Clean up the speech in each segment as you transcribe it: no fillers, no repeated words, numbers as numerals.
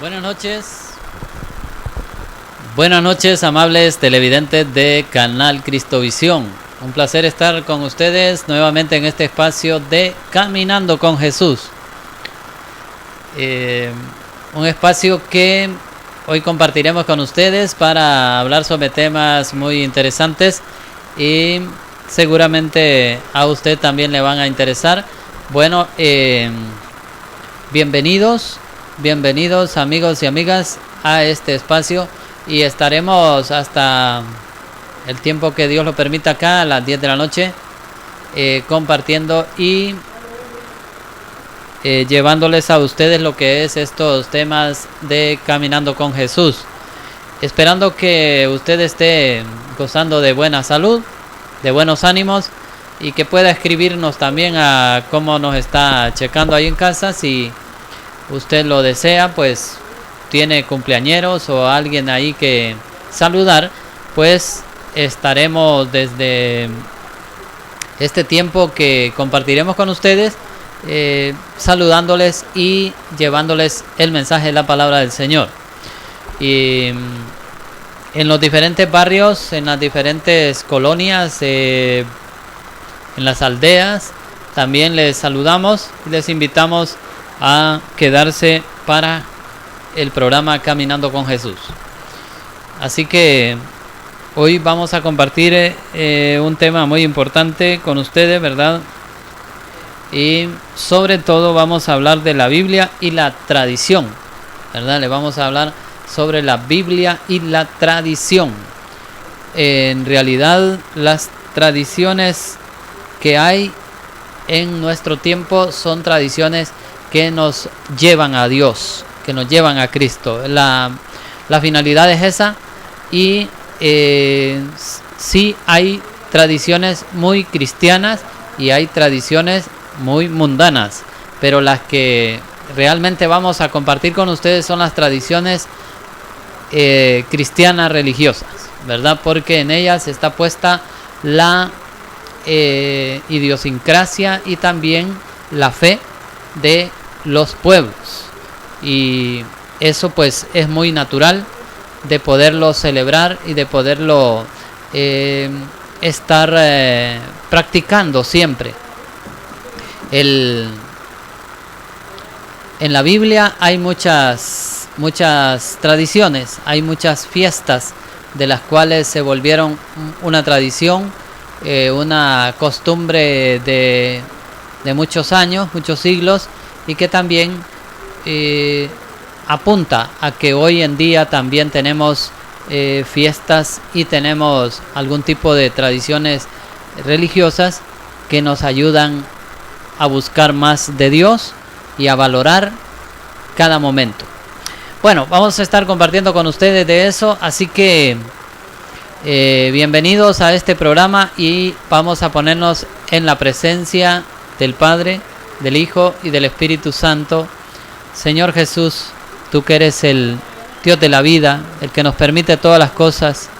Buenas noches. Buenas noches, amables televidentes de Canal Cristovisión. Un placer estar con ustedes nuevamente en este espacio de Caminando con Jesús. Un espacio que hoy compartiremos con ustedes para hablar sobre temas muy interesantes y seguramente a usted también le van a interesar. Bueno, bienvenidos amigos y amigas a este espacio y estaremos hasta el tiempo que Dios lo permita acá a las 10 de la noche compartiendo y llevándoles a ustedes lo que es estos temas de Caminando con Jesús, esperando que usted esté gozando de buena salud, de buenos ánimos y que pueda escribirnos también a cómo nos está checando ahí en casa. Si usted lo desea, pues tiene cumpleañeros o alguien ahí que saludar, pues estaremos desde este tiempo que compartiremos con ustedes saludándoles y llevándoles el mensaje de la palabra del Señor. Y en los diferentes barrios, en las diferentes colonias, en las aldeas, también les saludamos y les invitamos a quedarse para el programa Caminando con Jesús. Así que hoy vamos a compartir un tema muy importante con ustedes, ¿verdad? Y sobre todo vamos a hablar de la Biblia y la tradición, ¿verdad? Le vamos a hablar sobre la Biblia y la tradición. En realidad, las tradiciones que hay en nuestro tiempo son tradiciones que nos llevan a Dios, que nos llevan a Cristo. La finalidad es esa. Y sí hay tradiciones muy cristianas y hay tradiciones muy mundanas, pero las que realmente vamos a compartir con ustedes son las tradiciones cristianas religiosas, ¿verdad? Porque en ellas está puesta la idiosincrasia y también la fe de los pueblos, y eso pues es muy natural de poderlo celebrar y de poderlo estar practicando siempre. En la Biblia hay muchas tradiciones, hay muchas fiestas de las cuales se volvieron una tradición, una costumbre de muchos años, muchos siglos, y que también apunta a que hoy en día también tenemos fiestas y tenemos algún tipo de tradiciones religiosas que nos ayudan a buscar más de Dios y a valorar cada momento. Bueno, vamos a estar compartiendo con ustedes de eso, así que bienvenidos a este programa y vamos a ponernos en la presencia del Padre, del Hijo y del Espíritu Santo. Señor Jesús, tú que eres el Dios de la vida, el que nos permite todas las cosas,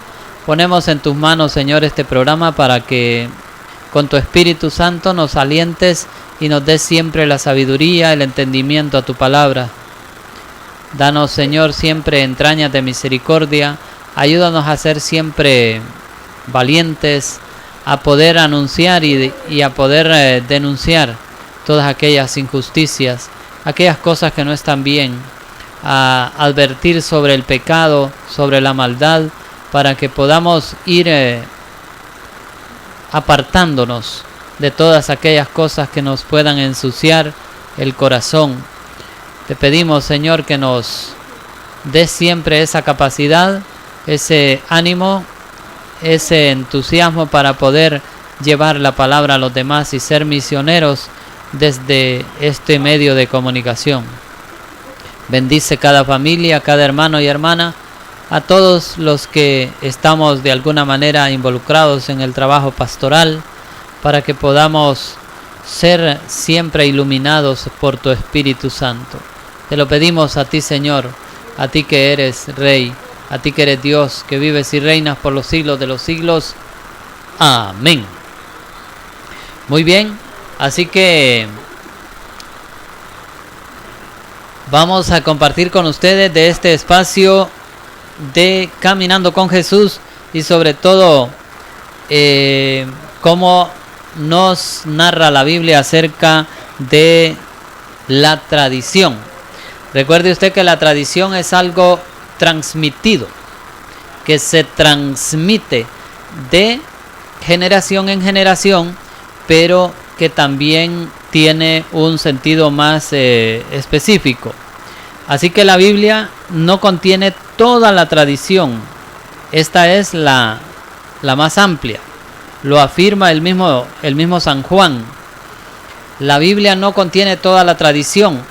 ponemos en tus manos, Señor, este programa para que con tu Espíritu Santo nos alientes y nos des siempre la sabiduría, el entendimiento a tu palabra. Danos, Señor, siempre entrañas de misericordia. Ayúdanos a ser siempre valientes, a poder anunciar y a poder denunciar todas aquellas injusticias, aquellas cosas que no están bien, a advertir sobre el pecado, sobre la maldad, para que podamos ir apartándonos de todas aquellas cosas que nos puedan ensuciar el corazón. Te pedimos, Señor, que nos des siempre esa capacidad, ese ánimo, ese entusiasmo para poder llevar la palabra a los demás y ser misioneros desde este medio de comunicación. Bendice cada familia, cada hermano y hermana, a todos los que estamos de alguna manera involucrados en el trabajo pastoral, para que podamos ser siempre iluminados por tu Espíritu Santo. Te lo pedimos a ti, Señor, a ti que eres Rey, a ti que eres Dios, que vives y reinas por los siglos de los siglos. Amén. Muy bien, así que Vamos a compartir con ustedes de este espacio de Caminando con Jesús y sobre todo cómo nos narra la Biblia acerca de la tradición. Recuerde usted que la tradición es algo transmitido, que se transmite de generación en generación, pero que también tiene un sentido más específico. Así que la Biblia no contiene toda la tradición. Esta es la más amplia. Lo afirma el mismo San Juan. La Biblia no contiene toda la tradición.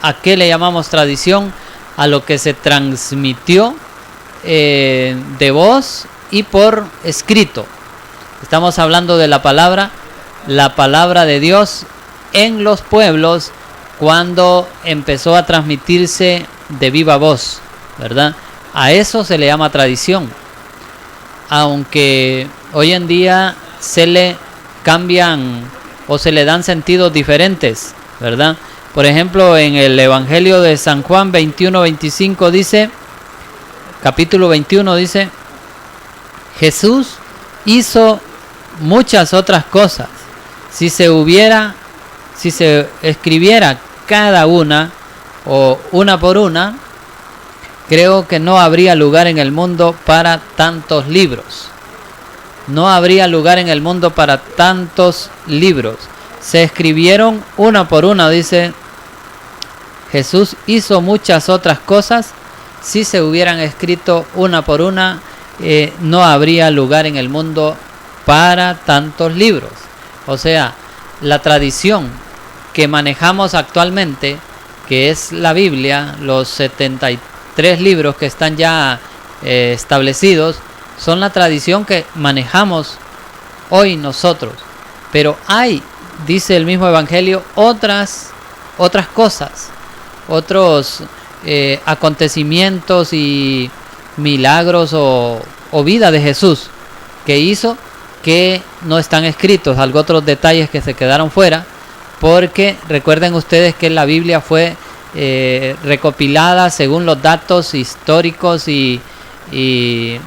¿A qué le llamamos tradición? A lo que se transmitió de voz y por escrito. Estamos hablando de la palabra de Dios en los pueblos cuando empezó a transmitirse de viva voz, ¿verdad? A eso se le llama tradición. Aunque hoy en día se le cambian o se le dan sentidos diferentes, ¿verdad? Por ejemplo, en el Evangelio de San Juan 21-25 dice, capítulo 21 dice, Jesús hizo muchas otras cosas. Si se escribiera cada una o una por una, creo que no habría lugar en el mundo para tantos libros. No habría lugar en el mundo para tantos libros. Se escribieron una por una, dice, Jesús hizo muchas otras cosas. Si se hubieran escrito una por una, no habría lugar en el mundo para tantos libros. O sea, la tradición que manejamos actualmente, que es la Biblia, los 73 libros que están ya establecidos, son la tradición que manejamos hoy nosotros. Pero hay, dice el mismo Evangelio, otras cosas, otros acontecimientos y milagros o vida de Jesús que hizo, que no están escritos, algo otros detalles que se quedaron fuera, porque recuerden ustedes que la Biblia fue recopilada según los datos históricos y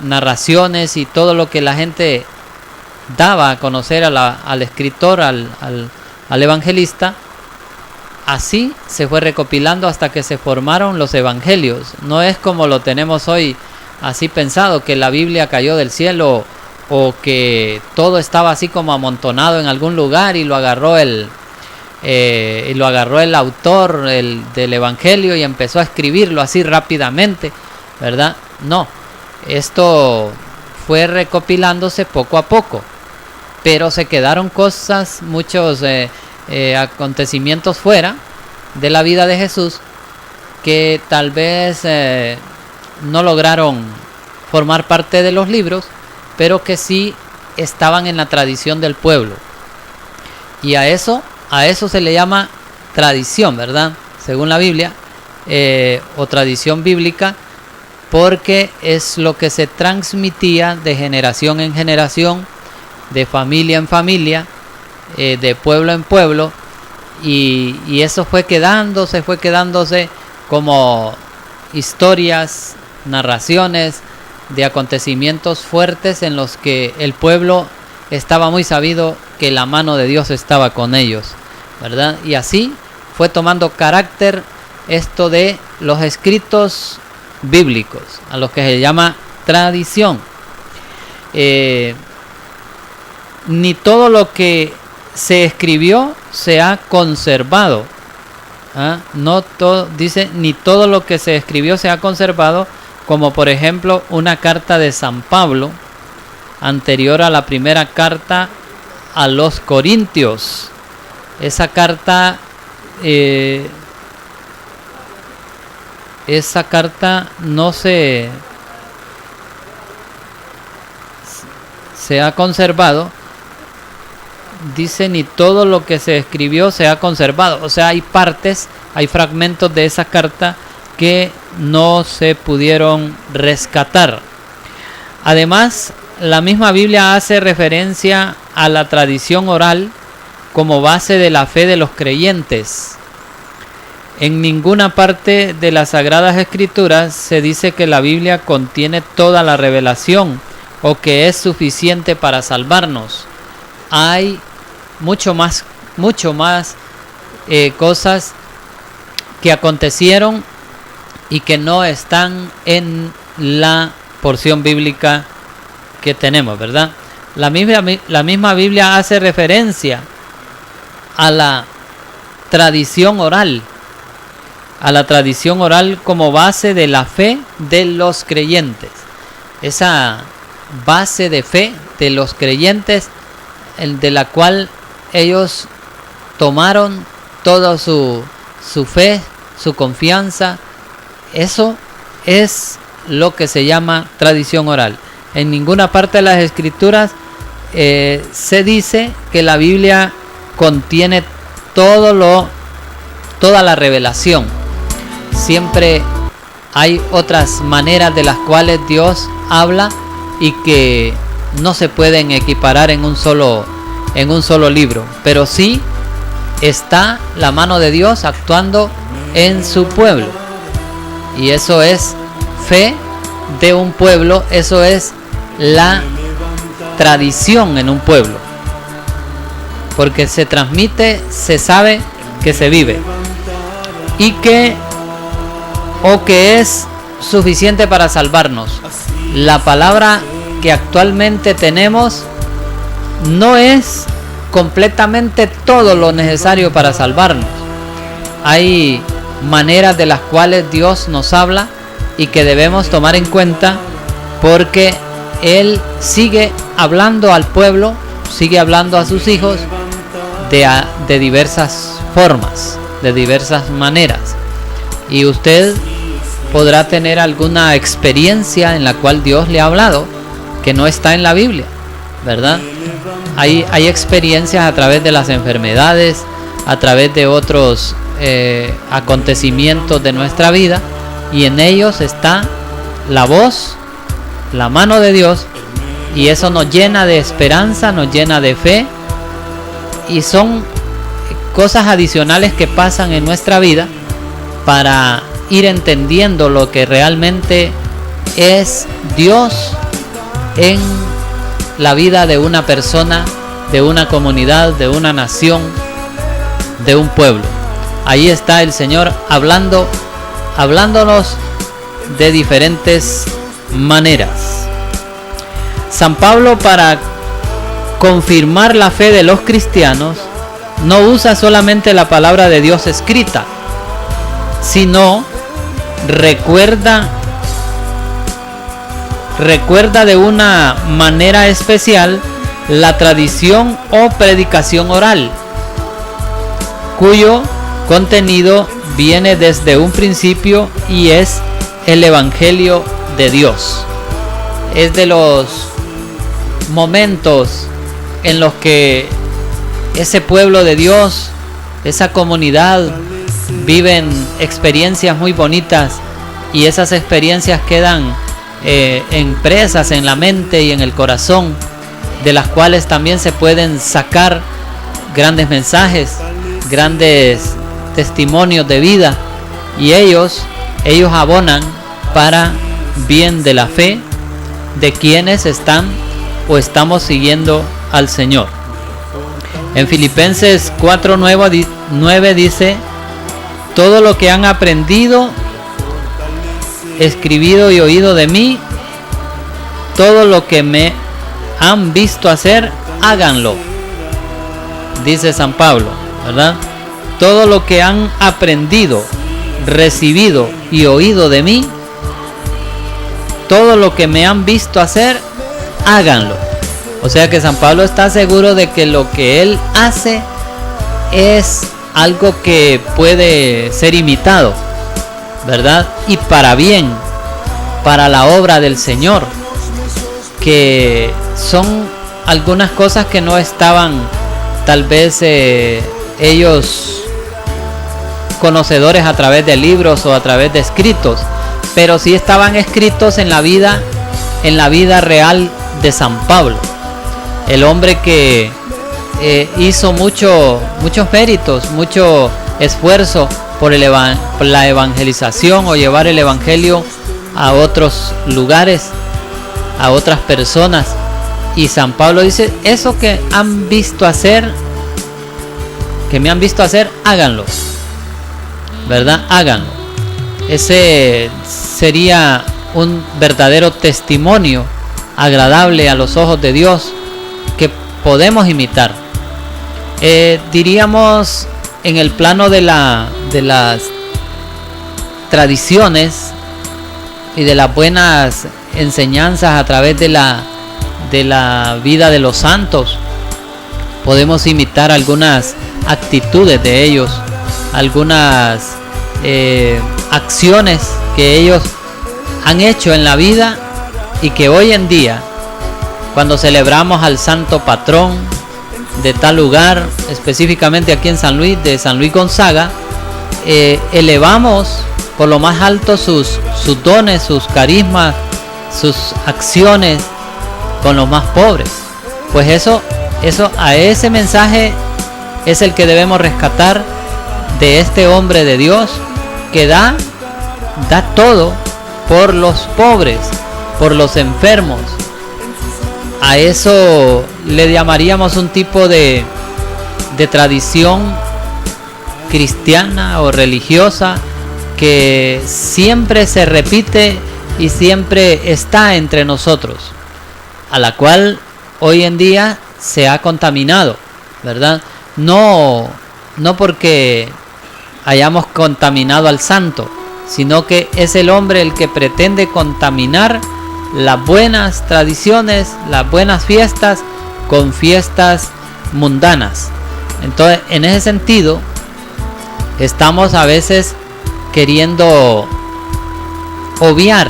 narraciones y todo lo que la gente daba a conocer al escritor, al evangelista. Así se fue recopilando hasta que se formaron los evangelios. No es como lo tenemos hoy, así pensado, que la Biblia cayó del cielo o que todo estaba así como amontonado en algún lugar y lo agarró el autor del evangelio y empezó a escribirlo así rápidamente, ¿verdad? No, esto fue recopilándose poco a poco, pero se quedaron cosas, muchos acontecimientos fuera de la vida de Jesús que tal vez no lograron formar parte de los libros, pero que sí estaban en la tradición del pueblo. Y a eso se le llama tradición, ¿verdad? Según la Biblia, o tradición bíblica, porque es lo que se transmitía de generación en generación, de familia en familia, de pueblo en pueblo, y eso fue quedándose como historias, narraciones de acontecimientos fuertes en los que el pueblo estaba muy sabido que la mano de Dios estaba con ellos, ¿verdad? Y así fue tomando carácter esto de los escritos bíblicos, a los que se llama tradición. Ni todo lo que se escribió se ha conservado. Dice, ni todo lo que se escribió se ha conservado, como por ejemplo una carta de San Pablo, anterior a la primera carta a los Corintios. Esa carta no se ha conservado. Dice, ni todo lo que se escribió se ha conservado. O sea, hay partes, hay fragmentos de esa carta que no se pudieron rescatar. Además, la misma Biblia hace referencia a la tradición oral como base de la fe de los creyentes. En ninguna parte de las Sagradas Escrituras se dice que la Biblia contiene toda la revelación o que es suficiente para salvarnos. Hay mucho más cosas que acontecieron y que no están en la porción bíblica que tenemos, ¿verdad? La misma Biblia hace referencia a la tradición oral, como base de la fe de los creyentes. Esa base de fe de los creyentes, de la cual ellos tomaron toda su fe, su confianza. Eso es lo que se llama tradición oral. En ninguna parte de las Escrituras se dice que la Biblia contiene toda la revelación. Siempre hay otras maneras de las cuales Dios habla y que no se pueden equiparar en un solo libro, pero sí está la mano de Dios actuando en su pueblo, y eso es fe de un pueblo, eso es la tradición en un pueblo, porque se transmite, se sabe que se vive y que es suficiente para salvarnos. La palabra que actualmente tenemos no es completamente todo lo necesario para salvarnos. Hay maneras de las cuales Dios nos habla y que debemos tomar en cuenta, porque Él sigue hablando al pueblo, sigue hablando a sus hijos de diversas formas, de diversas maneras. Y usted podrá tener alguna experiencia en la cual Dios le ha hablado que no está en la Biblia, ¿verdad? Hay experiencias a través de las enfermedades, a través de otros acontecimientos de nuestra vida, y en ellos está la voz, la mano de Dios, y eso nos llena de esperanza, nos llena de fe, y son cosas adicionales que pasan en nuestra vida para ir entendiendo lo que realmente es Dios en la vida de una persona, de una comunidad, de una nación, de un pueblo. Ahí está el Señor hablándonos de diferentes maneras. San Pablo, para confirmar la fe de los cristianos, no usa solamente la palabra de Dios escrita, sino recuerda de una manera especial la tradición o predicación oral, cuyo contenido viene desde un principio y es el Evangelio de Dios. Es de los momentos en los que ese pueblo de Dios, esa comunidad, viven experiencias muy bonitas, y esas experiencias quedan impresas en la mente y en el corazón, de las cuales también se pueden sacar grandes mensajes, grandes testimonios de vida, y ellos abonan para bien de la fe de quienes están o estamos siguiendo al Señor. En Filipenses 4:9 dice: todo lo que han aprendido, escribido y oído de mí, todo lo que me han visto hacer, háganlo. Dice San Pablo, ¿verdad? Todo lo que han aprendido, recibido y oído de mí, todo lo que me han visto hacer, háganlo. O sea que San Pablo está seguro de que lo que él hace es algo que puede ser imitado, ¿verdad? Y para bien, para la obra del Señor, que son algunas cosas que no estaban tal vez ellos conocedores a través de libros o a través de escritos, pero sí estaban escritos en la vida real de San Pablo, el hombre que hizo muchos méritos, mucho esfuerzo por la evangelización o llevar el evangelio a otros lugares, a otras personas. Y San Pablo dice, eso que han visto hacer, que me han visto hacer, háganlo, ¿verdad? Háganlo. Ese sería un verdadero testimonio agradable a los ojos de Dios que podemos imitar. Diríamos en el plano de las tradiciones y de las buenas enseñanzas a través de la vida de los santos, podemos imitar algunas actitudes de ellos, algunas acciones que ellos han hecho en la vida y que hoy en día, cuando celebramos al santo patrón de tal lugar, específicamente aquí en San Luis, de San Luis Gonzaga, elevamos por lo más alto sus dones, sus carismas, sus acciones con los más pobres. Pues eso a ese mensaje es el que debemos rescatar de este hombre de Dios que da todo por los pobres, por los enfermos. A eso le llamaríamos un tipo de tradición cristiana o religiosa que siempre se repite y siempre está entre nosotros, a la cual hoy en día se ha contaminado, ¿verdad? No porque hayamos contaminado al santo, sino que es el hombre el que pretende contaminar las buenas tradiciones, las buenas fiestas, con fiestas mundanas. Entonces, en ese sentido, estamos a veces queriendo obviar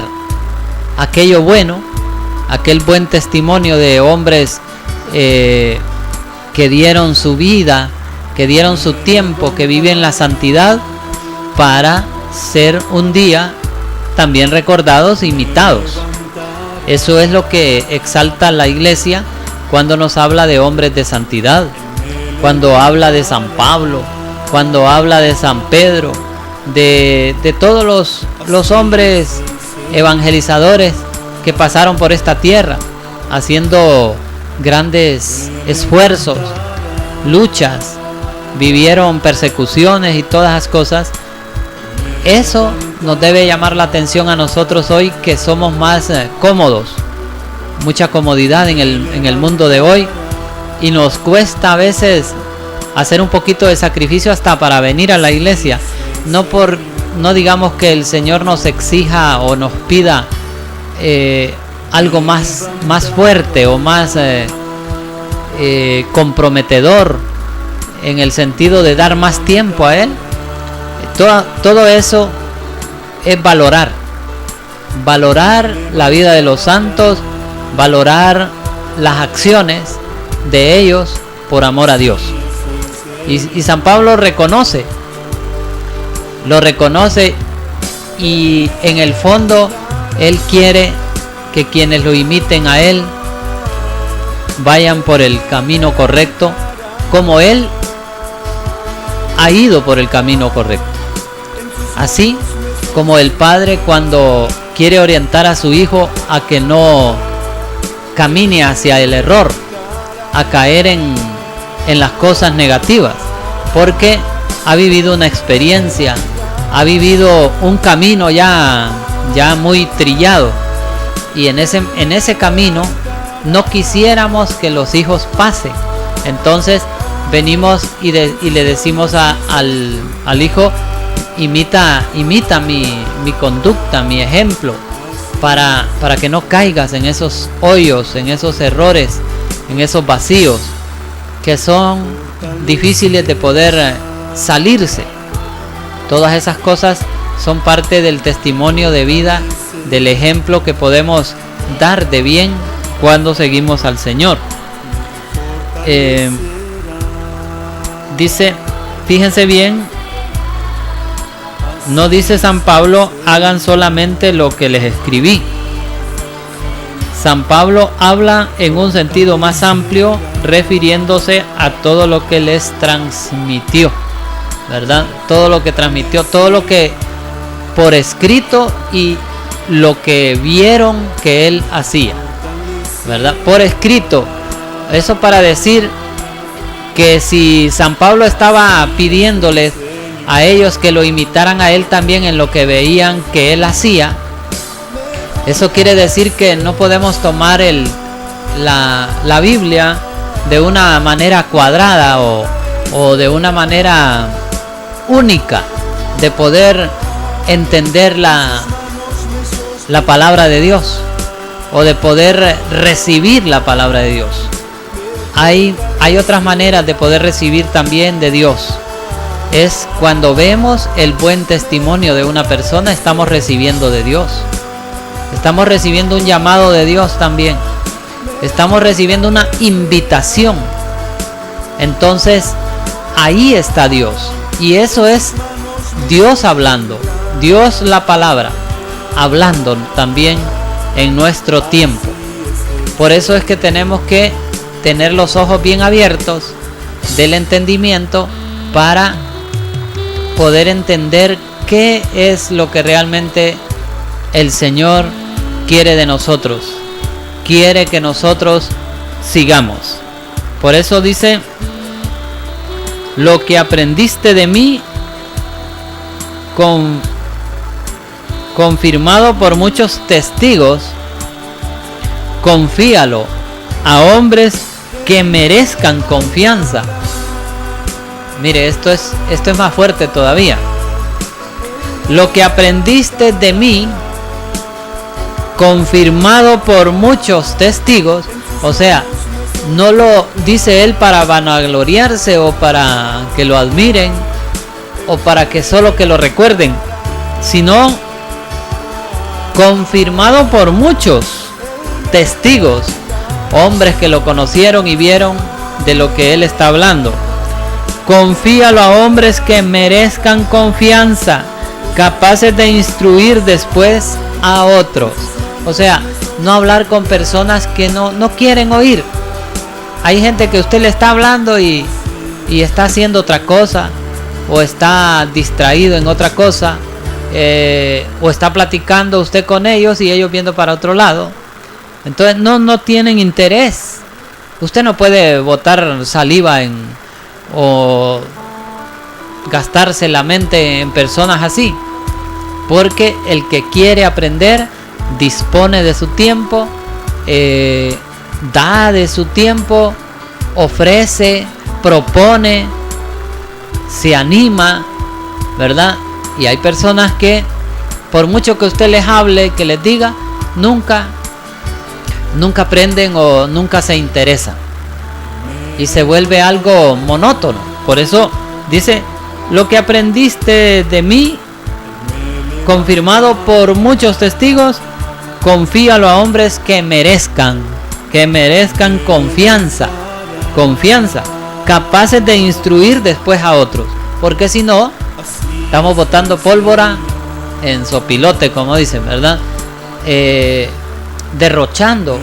aquello bueno, aquel buen testimonio de hombres que dieron su vida, que dieron su tiempo, que viven la santidad, para ser un día también recordados e imitados. Eso es lo que exalta la Iglesia cuando nos habla de hombres de santidad, cuando habla de San Pablo, cuando habla de San Pedro, de todos los hombres evangelizadores que pasaron por esta tierra, haciendo grandes esfuerzos, luchas, vivieron persecuciones y todas las cosas. Eso nos debe llamar la atención a nosotros hoy, que somos más cómodos, mucha comodidad en el mundo de hoy, y nos cuesta a veces hacer un poquito de sacrificio hasta para venir a la iglesia. No digamos que el Señor nos exija o nos pida algo más fuerte o más comprometedor, en el sentido de dar más tiempo a Él. Todo eso es valorar la vida de los santos, valorar las acciones de ellos por amor a Dios. Y San Pablo lo reconoce, y en el fondo él quiere que quienes lo imiten a él vayan por el camino correcto, como él ha ido por el camino correcto. Así como el padre, cuando quiere orientar a su hijo a que no camine hacia el error, a caer en las cosas negativas, porque ha vivido una experiencia, ha vivido un camino ya muy trillado, y en ese camino no quisiéramos que los hijos pasen. Entonces venimos y le decimos al hijo: imita mi conducta, mi ejemplo, para que no caigas en esos hoyos, en esos errores, en esos vacíos que son difíciles de poder salirse. Todas esas cosas son parte del testimonio de vida, del ejemplo que podemos dar de bien cuando seguimos al Señor. Dice, fíjense bien, no dice San Pablo: hagan solamente lo que les escribí. San Pablo habla en un sentido más amplio, refiriéndose a todo lo que les transmitió, ¿verdad? Todo lo que transmitió, todo lo que por escrito y lo que vieron que él hacía, ¿verdad? Por escrito. Eso para decir que si San Pablo estaba pidiéndoles a ellos que lo imitaran a él también en lo que veían que él hacía, eso quiere decir que no podemos tomar la Biblia de una manera cuadrada o de una manera única de poder entender la palabra de Dios o de poder recibir la palabra de Dios. Hay otras maneras de poder recibir también de Dios. Es cuando vemos el buen testimonio de una persona, estamos recibiendo de Dios. Estamos recibiendo un llamado de Dios también. Estamos recibiendo una invitación. Entonces, ahí está Dios. Y eso es Dios hablando. Dios, la palabra, hablando también en nuestro tiempo. Por eso es que tenemos que tener los ojos bien abiertos del entendimiento para poder entender qué es lo que realmente el Señor quiere de nosotros. Quiere que nosotros sigamos. Por eso dice: lo que aprendiste de mí, confirmado por muchos testigos, confíalo a hombres que merezcan confianza. Mire, esto es más fuerte todavía. Lo que aprendiste de mí, confirmado por muchos testigos, o sea, no lo dice él para vanagloriarse o para que lo admiren o para que solo que lo recuerden, sino confirmado por muchos testigos, hombres que lo conocieron y vieron de lo que él está hablando. Confíalo a hombres que merezcan confianza, capaces de instruir después a otros. O sea, no hablar con personas que no quieren oír. Hay gente que usted le está hablando y está haciendo otra cosa, o está distraído en otra cosa, o está platicando usted con ellos y ellos viendo para otro lado. Entonces no tienen interés. Usted no puede botar saliva o gastarse la mente en personas así, porque el que quiere aprender dispone de su tiempo, da de su tiempo, ofrece, propone, se anima, ¿verdad? Y hay personas que por mucho que usted les hable, que les diga, nunca aprenden o nunca se interesan, y se vuelve algo monótono. Por eso dice: lo que aprendiste de mí, confirmado por muchos testigos, confíalo a hombres que merezcan confianza, capaces de instruir después a otros, porque si no, estamos botando pólvora en sopilote, como dicen, ¿verdad? Derrochando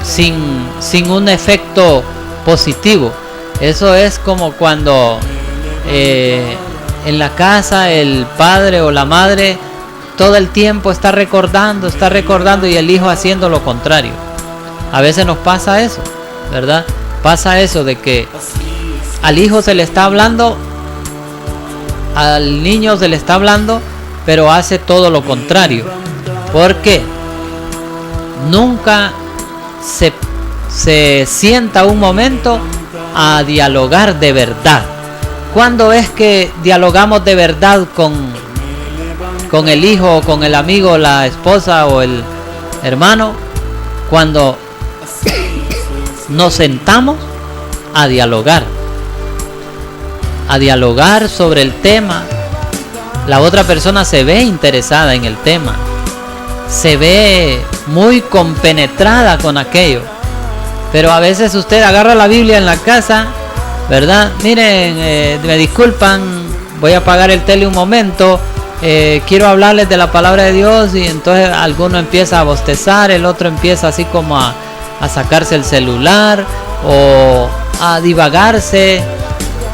sin un efecto positivo. Eso es como cuando en la casa el padre o la madre todo el tiempo está recordando y el hijo haciendo lo contrario. A veces nos pasa eso, ¿verdad? Pasa eso de que al hijo se le está hablando, al niño se le está hablando, pero hace todo lo contrario. ¿Por qué? Nunca se sienta un momento a dialogar de verdad. ¿Cuándo es que dialogamos de verdad con el hijo, con el amigo, la esposa o el hermano? Cuando nos sentamos a dialogar sobre el tema. La otra persona se ve interesada en el tema, se ve muy compenetrada con aquello. Pero a veces usted agarra la Biblia en la casa, ¿verdad? Miren, me disculpan, voy a apagar el tele un momento, quiero hablarles de la palabra de Dios, y entonces alguno empieza a bostezar, el otro empieza así como a sacarse el celular o a divagarse,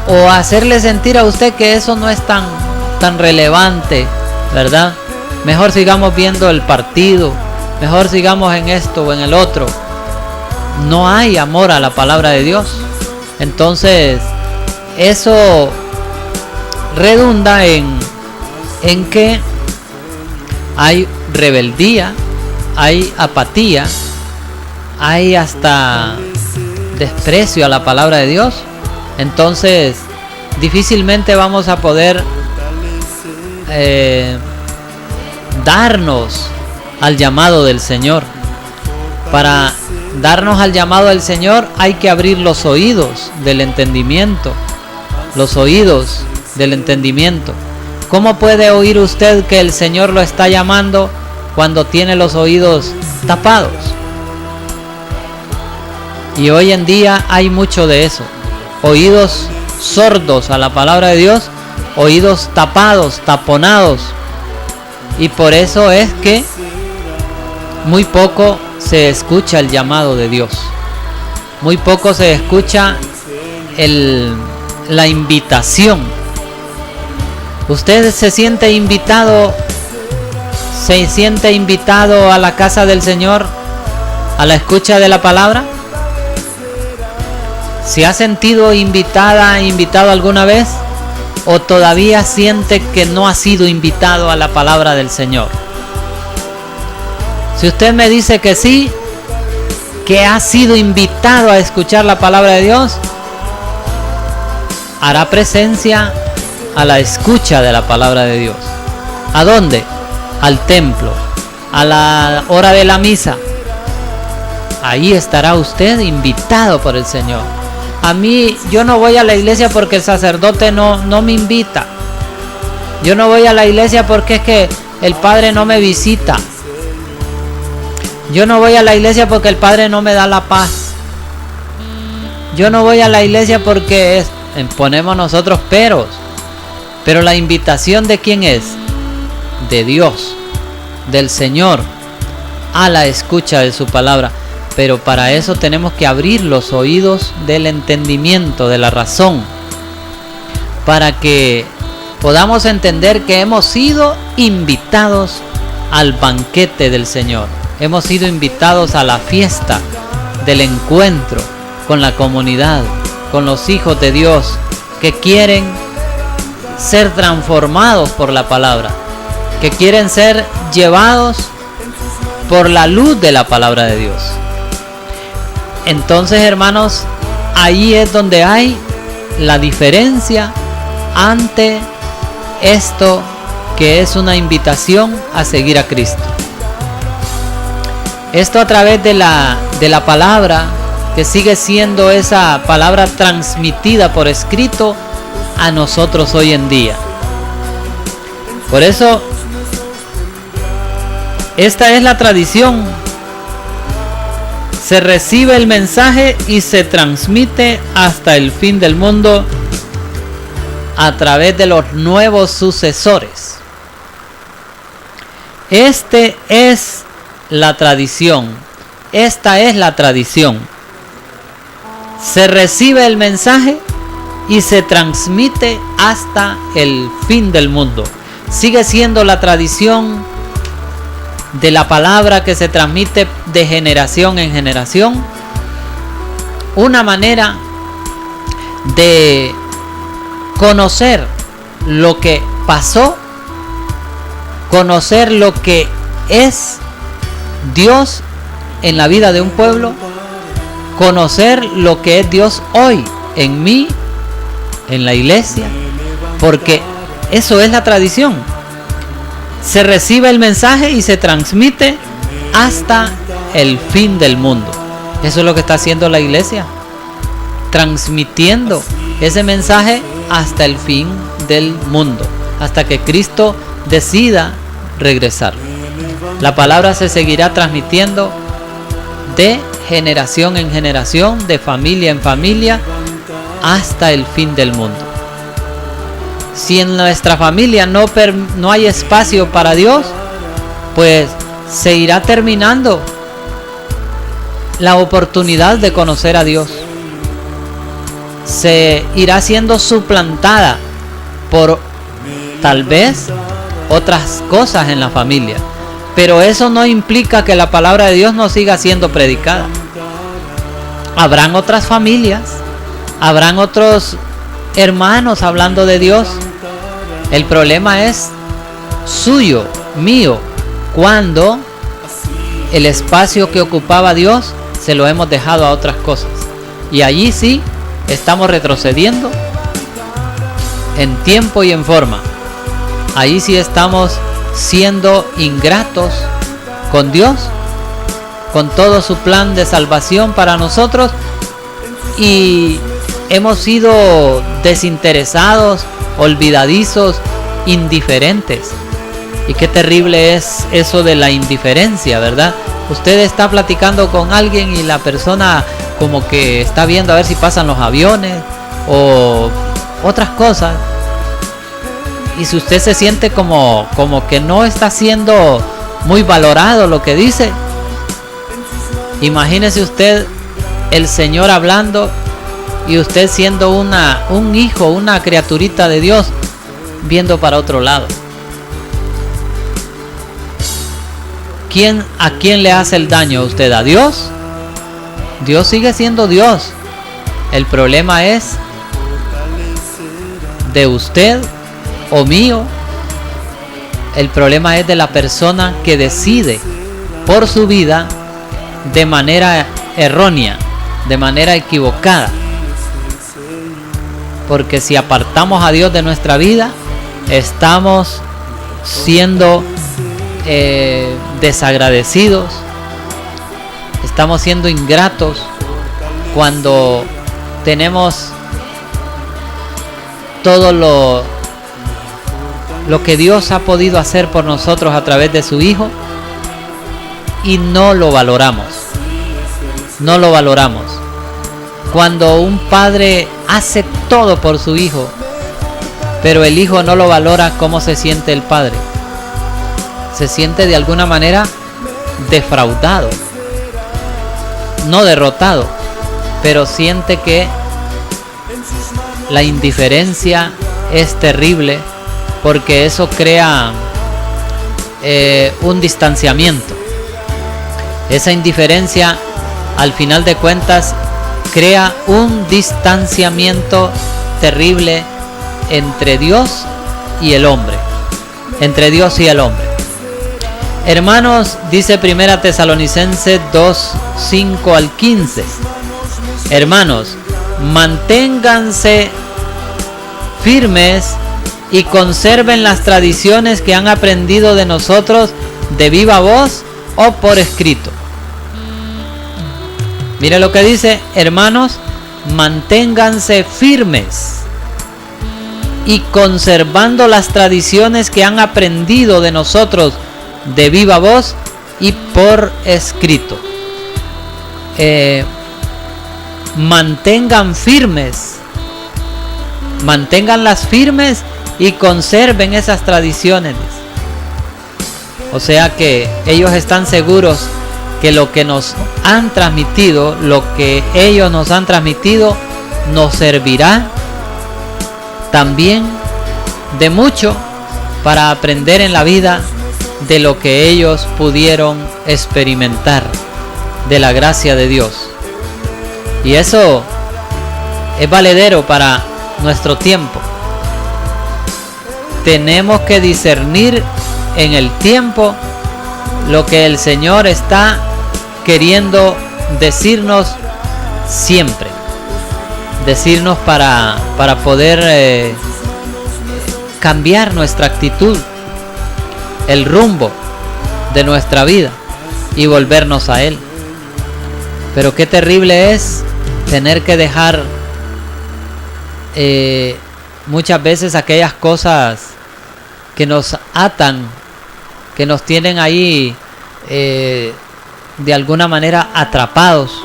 o hacerle sentir a usted que eso no es tan relevante, ¿verdad? Mejor sigamos viendo el partido, mejor sigamos en esto o en el otro. No hay amor a la palabra de Dios. Entonces, eso redunda en que hay rebeldía, hay apatía, hay hasta desprecio a la palabra de Dios. Entonces, difícilmente vamos a poder darnos al llamado del Señor. Para darnos al llamado del Señor hay que abrir los oídos del entendimiento. Los oídos del entendimiento. ¿Cómo puede oír usted que el Señor lo está llamando cuando tiene los oídos tapados? Y hoy en día hay mucho de eso. Oídos sordos a la palabra de Dios, oídos tapados, taponados. Y por eso es que muy poco se escucha el llamado de Dios. Muy poco se escucha la invitación. ¿Usted se siente invitado a la casa del Señor, a la escucha de la palabra? ¿Se ha sentido invitado alguna vez? ¿O todavía siente que no ha sido invitado a la palabra del Señor? Si usted me dice que sí, que ha sido invitado a escuchar la palabra de Dios, hará presencia a la escucha de la palabra de Dios. ¿A dónde? Al templo, a la hora de la misa. Ahí estará usted invitado por el Señor. A mí, yo no voy a la iglesia porque el sacerdote no me invita. Yo no voy a la iglesia porque es que el Padre no me visita. Yo no voy a la iglesia porque el Padre no me da la paz. Yo no voy a la iglesia porque ponemos nosotros peros. Pero la invitación ¿de quién es? De Dios, del Señor, a la escucha de su palabra. Pero para eso tenemos que abrir los oídos del entendimiento, de la razón, para que podamos entender que hemos sido invitados al banquete del Señor. Hemos sido invitados a la fiesta del encuentro con la comunidad, con los hijos de Dios que quieren ser transformados por la palabra, que quieren ser llevados por la luz de la palabra de Dios. Entonces, hermanos, ahí es donde hay la diferencia ante esto que es una invitación a seguir a Cristo. Esto a través de la palabra, que sigue siendo esa palabra transmitida por escrito a nosotros hoy en día. Por eso, esta es la tradición. Se recibe el mensaje y se transmite hasta el fin del mundo a través de los nuevos sucesores. Este es la tradición. Esta es la tradición. Se recibe el mensaje y se transmite hasta el fin del mundo. Sigue siendo la tradición de la palabra que se transmite de generación en generación. Una manera de conocer lo que pasó, conocer lo que es Dios en la vida de un pueblo, conocer lo que es Dios hoy en mí, en la iglesia, porque eso es la tradición. Se recibe el mensaje y se transmite hasta el fin del mundo. Eso es lo que está haciendo la iglesia, transmitiendo ese mensaje hasta el fin del mundo, hasta que Cristo decida regresar. La palabra se seguirá transmitiendo de generación en generación, de familia en familia, hasta el fin del mundo. Si en nuestra familia no hay espacio para Dios, pues se irá terminando la oportunidad de conocer a Dios. se irá siendo suplantada por tal vez otras cosas en la familia. Pero eso no implica que la palabra de Dios no siga siendo predicada. Habrán otras familias, habrán otros hermanos hablando de Dios. El problema es suyo, mío, cuando el espacio que ocupaba Dios se lo hemos dejado a otras cosas. Y allí sí estamos retrocediendo en tiempo y en forma. Ahí sí estamos siendo ingratos con Dios, con todo su plan de salvación para nosotros, y hemos sido desinteresados, olvidadizos, indiferentes. Y qué terrible es eso de la indiferencia, ¿verdad? Usted está platicando con alguien y la persona como que está viendo a ver si pasan los aviones o otras cosas. Y si usted se siente como que no está siendo muy valorado lo que dice, imagínese usted el Señor hablando y usted siendo un hijo, una criaturita de Dios, viendo para otro lado. ¿A quién le hace el daño a usted? ¿A Dios? Dios sigue siendo Dios. El problema es de usted o mío. El problema es de la persona que decide por su vida de manera errónea, de manera equivocada. Porque si apartamos a Dios de nuestra vida, estamos siendo desagradecidos, estamos siendo ingratos cuando tenemos todo lo que Dios ha podido hacer por nosotros a través de su Hijo y no lo valoramos. No lo valoramos. Cuando un padre hace todo por su hijo, pero el hijo no lo valora, ¿cómo se siente el padre? Se siente de alguna manera defraudado, no derrotado, pero siente que la indiferencia es terrible, porque eso crea un distanciamiento. Esa indiferencia, al final de cuentas, crea un distanciamiento terrible entre Dios y el hombre. Entre Dios y el hombre. Hermanos, dice 1 Tesalonicenses 2, 5 al 15. Hermanos, manténganse firmes y conserven las tradiciones que han aprendido de nosotros de viva voz o por escrito. Mire lo que dice: hermanos, manténganse firmes y conservando las tradiciones que han aprendido de nosotros de viva voz y por escrito. Mantengan firmes, manténganlas firmes y conserven esas tradiciones. O sea que ellos están seguros que lo que nos han transmitido, lo que ellos nos han transmitido, nos servirá también de mucho para aprender en la vida de lo que ellos pudieron experimentar de la gracia de Dios. Y eso es valedero para nuestro tiempo. Tenemos que discernir en el tiempo lo que el Señor está queriendo decirnos siempre. Decirnos para poder cambiar nuestra actitud, el rumbo de nuestra vida y volvernos a Él. Pero qué terrible es tener que dejar muchas veces aquellas cosas que nos atan, que nos tienen ahí de alguna manera atrapados.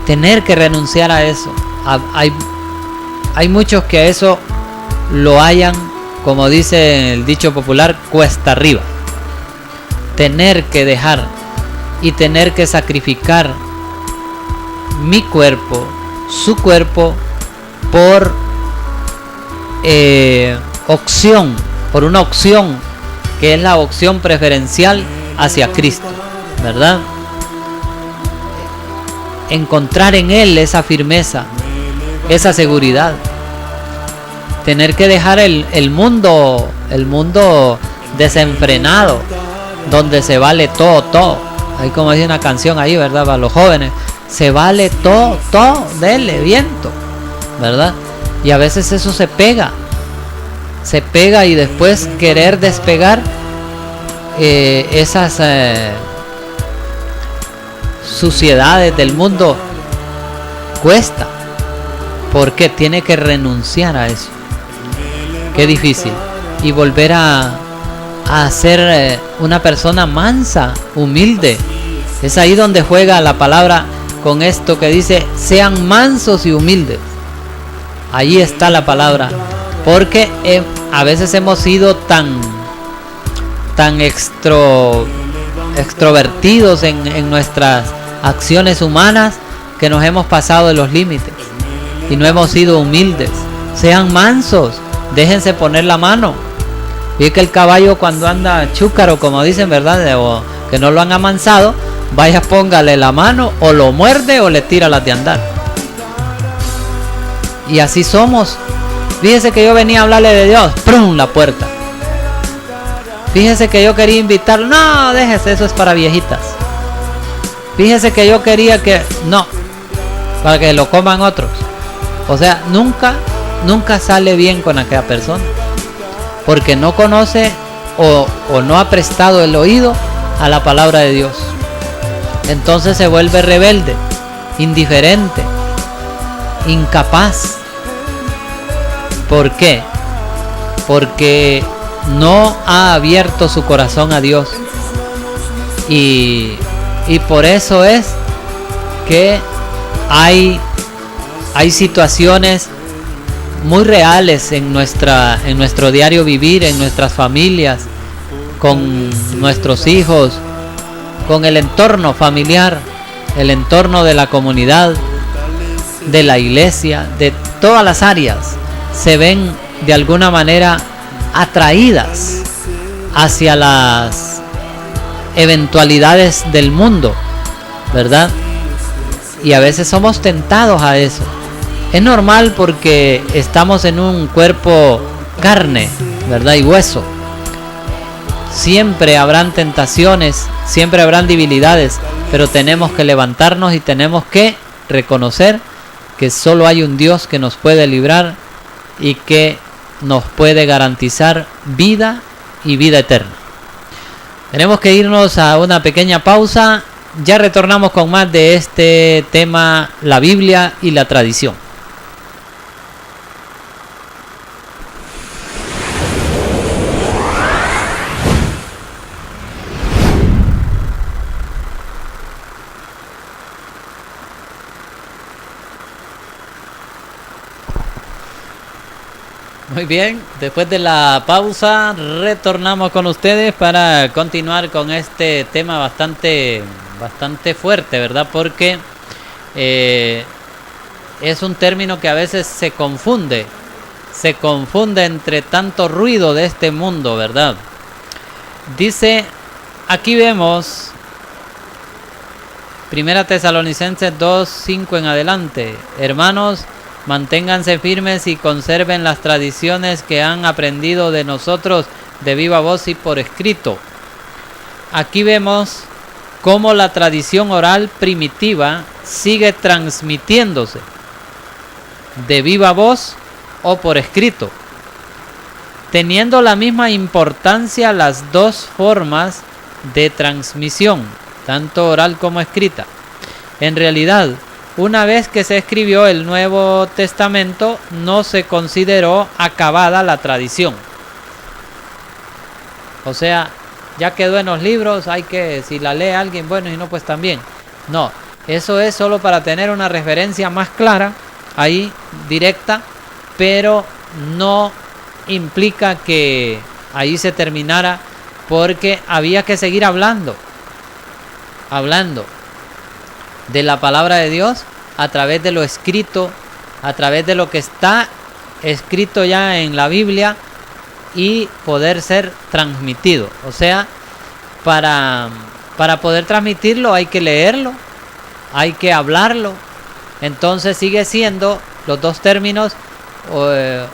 Tener que renunciar a eso. Hay muchos que a eso lo hayan, como dice el dicho popular, cuesta arriba. Tener que dejar y tener que sacrificar mi cuerpo, su cuerpo, por opción, por una opción que es la opción preferencial hacia Cristo, ¿verdad? Encontrar en Él esa firmeza, esa seguridad. Tener que dejar el mundo desenfrenado, donde se vale todo. Ahí como dice una canción ahí, ¿verdad? Para los jóvenes, se vale todo, dele viento, ¿verdad? Y a veces eso se pega y después querer despegar esas suciedades del mundo cuesta, porque tiene que renunciar a eso. Qué difícil. Y volver a ser una persona mansa, humilde. Es ahí donde juega la palabra con esto que dice: sean mansos y humildes. Ahí está la palabra. Porque a veces hemos sido tan extrovertidos en nuestras acciones humanas que nos hemos pasado de los límites y no hemos sido humildes. Sean mansos, déjense poner la mano. Y que el caballo, cuando anda chúcaro, como dicen, ¿verdad? O que no lo han amansado, vaya, póngale la mano, o lo muerde o le tira las de andar. Y así somos. Fíjese que yo venía a hablarle de Dios, ¡prum!, la puerta. Fíjese que yo quería invitarlo, no, déjese, eso es para viejitas. Fíjese que yo quería que, no, para que lo coman otros. O sea, nunca sale bien con aquella persona, porque no conoce o no ha prestado el oído a la palabra de Dios. Entonces se vuelve rebelde, indiferente, incapaz. ¿Por qué? Porque no ha abierto su corazón a Dios. Y por eso es que hay situaciones muy reales en nuestro diario vivir, en nuestras familias, con nuestros hijos, con el entorno familiar, el entorno de la comunidad, de la iglesia, de todas las áreas. Se ven de alguna manera atraídas hacia las eventualidades del mundo, ¿verdad? Y a veces somos tentados a eso. Es normal, porque estamos en un cuerpo carne, ¿verdad? Y hueso. Siempre habrán tentaciones, siempre habrán debilidades, pero tenemos que levantarnos y tenemos que reconocer que solo hay un Dios que nos puede librar y que nos puede garantizar vida y vida eterna. Tenemos que irnos a una pequeña pausa. Ya retornamos con más de este tema, la Biblia y la tradición. Muy bien, después de la pausa retornamos con ustedes para continuar con este tema bastante fuerte, ¿verdad? Porque es un término que a veces se confunde entre tanto ruido de este mundo, ¿verdad? Dice, aquí vemos 1 Tesalonicenses 2:5 en adelante: hermanos, manténganse firmes y conserven las tradiciones que han aprendido de nosotros de viva voz y por escrito. Aquí vemos cómo la tradición oral primitiva sigue transmitiéndose de viva voz o por escrito, teniendo la misma importancia las dos formas de transmisión, tanto oral como escrita. En realidad, una vez que se escribió el Nuevo Testamento, no se consideró acabada la tradición. O sea, ya quedó en los libros, hay que, si la lee alguien, bueno, y no, pues también. No, eso es solo para tener una referencia más clara, ahí, directa, pero no implica que ahí se terminara, porque había que seguir hablando de la palabra de Dios a través de lo escrito, a través de lo que está escrito ya en la Biblia y poder ser transmitido. O sea, para poder transmitirlo hay que leerlo, hay que hablarlo. Entonces sigue siendo los dos términos,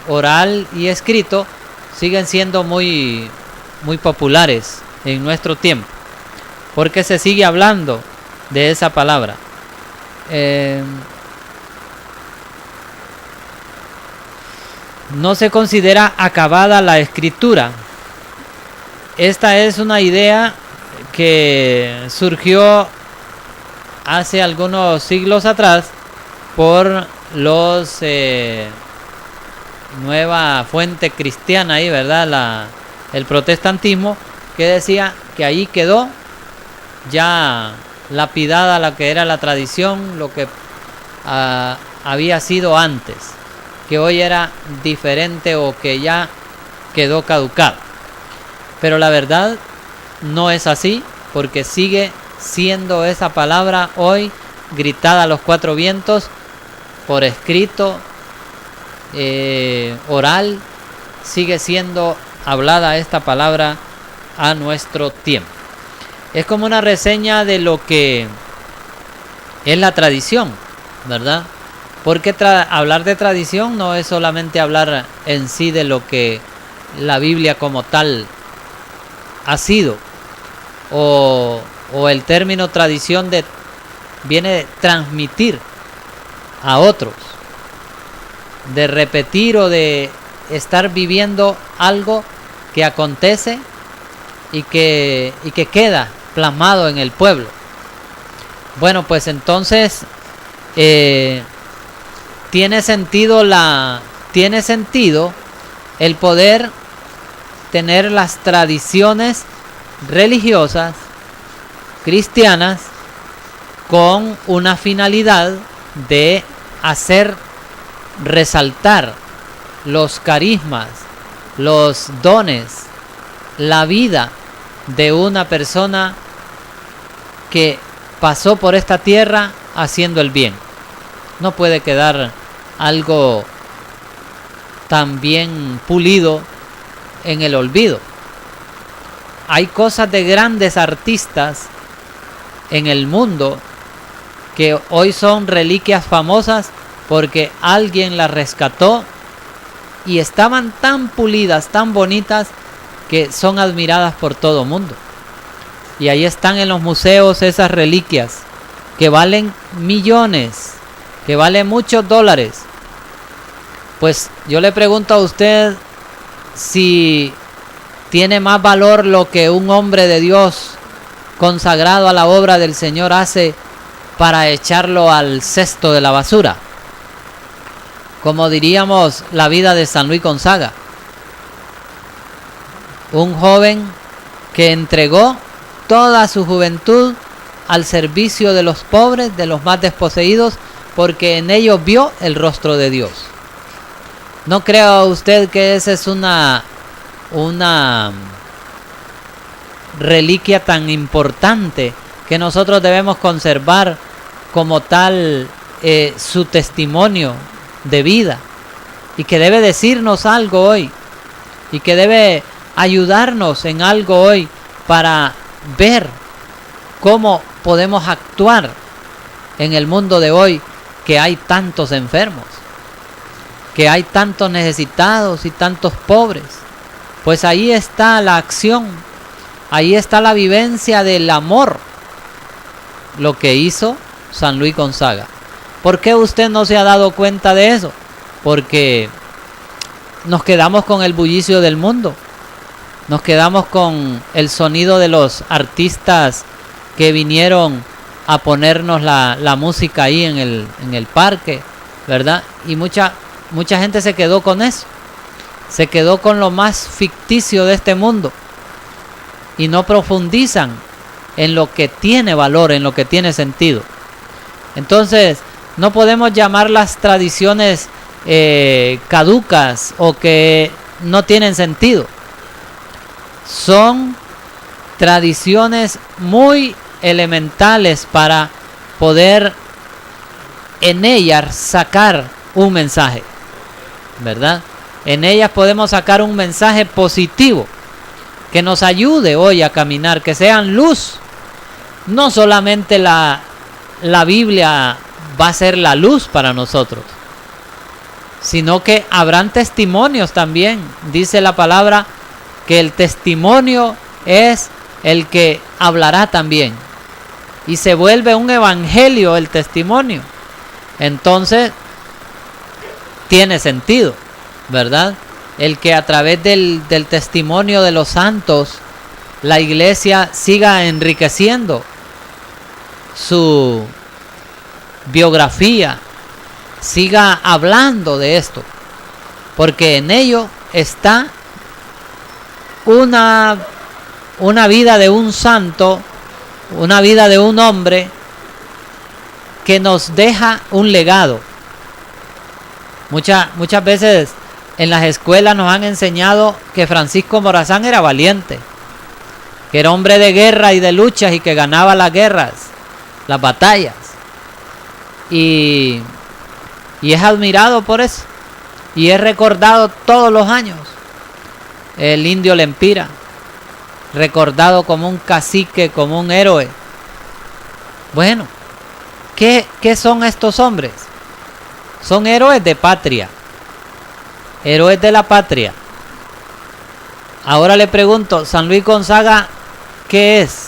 oral y escrito, siguen siendo muy populares en nuestro tiempo, porque se sigue hablando de esa palabra. No se considera acabada la escritura. Esta es una idea que surgió hace algunos siglos atrás por los nueva fuente cristiana ahí, ¿verdad? El protestantismo, que decía que ahí quedó ya lapidada la que era la tradición, lo que había sido antes, que hoy era diferente o que ya quedó caducado. Pero la verdad no es así, porque sigue siendo esa palabra hoy gritada a los cuatro vientos, por escrito, oral, sigue siendo hablada esta palabra a nuestro tiempo. Es como una reseña de lo que es la tradición, ¿verdad? Porque hablar de tradición no es solamente hablar en sí de lo que la Biblia como tal ha sido, o el término tradición viene de transmitir a otros, de repetir o de estar viviendo algo que acontece y que queda plasmado en el pueblo. Bueno, pues entonces tiene sentido el poder tener las tradiciones religiosas cristianas con una finalidad de hacer resaltar los carismas, los dones, la vida de una persona que pasó por esta tierra haciendo el bien. No puede quedar algo tan bien pulido en el olvido. Hay cosas de grandes artistas en el mundo que hoy son reliquias famosas porque alguien las rescató y estaban tan pulidas, tan bonitas, que son admiradas por todo mundo. Y ahí están en los museos esas reliquias que valen millones, que valen muchos dólares. Pues yo le pregunto a usted si tiene más valor lo que un hombre de Dios consagrado a la obra del Señor hace para echarlo al cesto de la basura, como diríamos la vida de San Luis Gonzaga, un joven que entregó toda su juventud al servicio de los pobres, de los más desposeídos, porque en ellos vio el rostro de Dios. ¿No crea usted que esa es una reliquia tan importante que nosotros debemos conservar como tal, su testimonio de vida, y que debe decirnos algo hoy, y que debe ayudarnos en algo hoy para ver cómo podemos actuar en el mundo de hoy, que hay tantos enfermos, que hay tantos necesitados y tantos pobres? Pues ahí está la acción, ahí está la vivencia del amor, lo que hizo San Luis Gonzaga. ¿Por qué usted no se ha dado cuenta de eso? Porque nos quedamos con el bullicio del mundo, nos quedamos con el sonido de los artistas que vinieron a ponernos la música ahí en el parque, ¿verdad? Y mucha gente se quedó con eso, se quedó con lo más ficticio de este mundo y no profundizan en lo que tiene valor, en lo que tiene sentido. Entonces, no podemos llamar las tradiciones caducas o que no tienen sentido. Son tradiciones muy elementales para poder en ellas sacar un mensaje, ¿verdad? En ellas podemos sacar un mensaje positivo que nos ayude hoy a caminar, que sean luz. No solamente la Biblia va a ser la luz para nosotros, sino que habrán testimonios también. Dice la palabra que el testimonio es el que hablará también, y se vuelve un evangelio el testimonio. Entonces tiene sentido, ¿verdad? El que a través del testimonio de los santos la iglesia siga enriqueciendo su biografía, siga hablando de esto, porque en ello está una vida de un santo, una vida de un hombre que nos deja un legado. Muchas veces en las escuelas nos han enseñado que Francisco Morazán era valiente, que era hombre de guerra y de luchas y que ganaba las guerras, las batallas. Y es admirado por eso. Y es recordado todos los años. El indio Lempira, recordado como un cacique, como un héroe. Bueno, ¿qué son estos hombres? Son héroes de patria, héroes de la patria. Ahora le pregunto, San Luis Gonzaga, ¿qué es?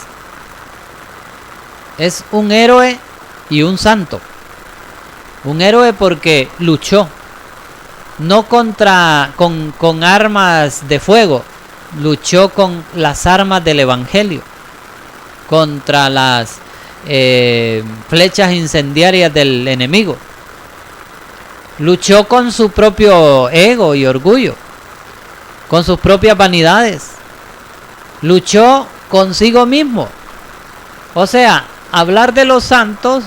Es un héroe y un santo. Un héroe porque luchó, no con armas de fuego, luchó con las armas del evangelio, contra las flechas incendiarias del enemigo. Luchó con su propio ego y orgullo, con sus propias vanidades. Luchó consigo mismo. O sea, hablar de los santos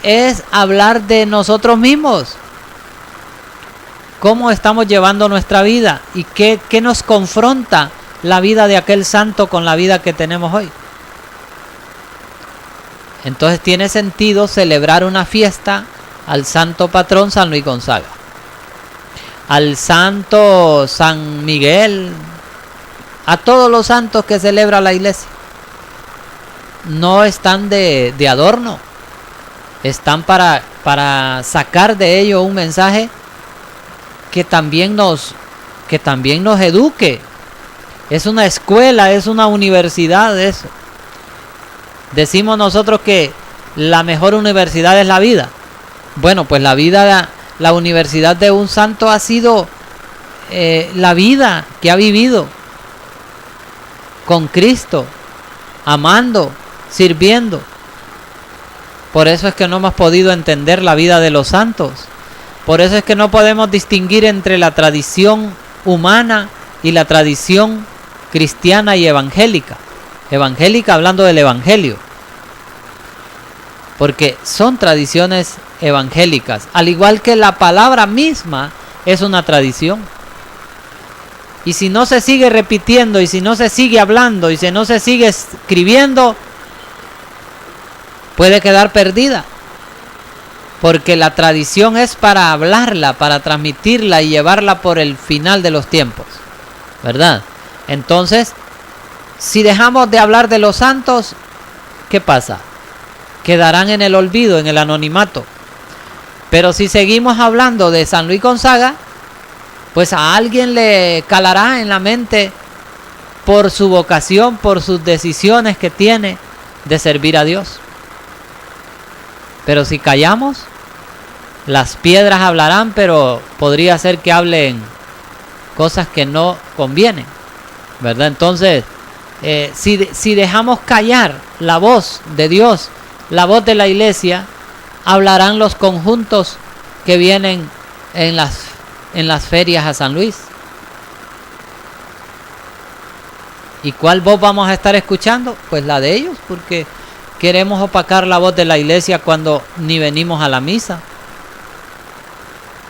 es hablar de nosotros mismos. ¿Cómo estamos llevando nuestra vida? ¿Y qué nos confronta la vida de aquel santo con la vida que tenemos hoy? Entonces tiene sentido celebrar una fiesta al santo patrón San Luis Gonzaga, al santo San Miguel, a todos los santos que celebra la iglesia. No están de adorno, están para sacar de ello un mensaje que también nos eduque. Es una escuela, es una universidad de eso. Decimos nosotros que la mejor universidad es la vida. Bueno, pues la universidad de un santo ha sido la vida que ha vivido con Cristo, amando, sirviendo. Por eso es que no hemos podido entender la vida de los santos. Por eso es que no podemos distinguir entre la tradición humana y la tradición cristiana y evangélica. Evangélica hablando del evangelio. Porque son tradiciones evangélicas, al igual que la palabra misma es una tradición. Y si no se sigue repitiendo, y si no se sigue hablando, y si no se sigue escribiendo, puede quedar perdida. Porque la tradición es para hablarla, para transmitirla y llevarla por el final de los tiempos, ¿verdad? Entonces, si dejamos de hablar de los santos, ¿qué pasa? Quedarán en el olvido, en el anonimato. Pero si seguimos hablando de San Luis Gonzaga, pues a alguien le calará en la mente por su vocación, por sus decisiones que tiene de servir a Dios. Pero si callamos, las piedras hablarán, pero podría ser que hablen cosas que no convienen, ¿verdad? Entonces, si dejamos callar la voz de Dios, la voz de la iglesia, hablarán los conjuntos que vienen en las ferias a San Luis. ¿Y cuál voz vamos a estar escuchando? Pues la de ellos, porque queremos opacar la voz de la iglesia cuando ni venimos a la misa,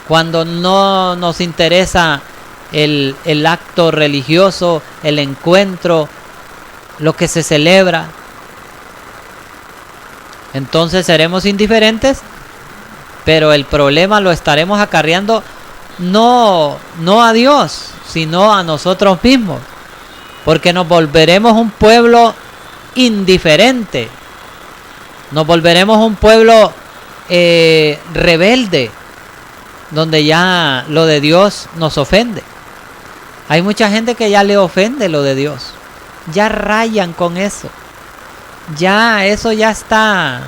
cuando no nos interesa el acto religioso, el encuentro, lo que se celebra. Entonces seremos indiferentes pero el problema lo estaremos acarreando no a Dios, sino a nosotros mismos, porque nos volveremos un pueblo indiferente, nos volveremos un pueblo rebelde, donde ya lo de Dios nos ofende. Hay mucha gente que ya le ofende lo de Dios, ya rayan con eso, ya eso ya está,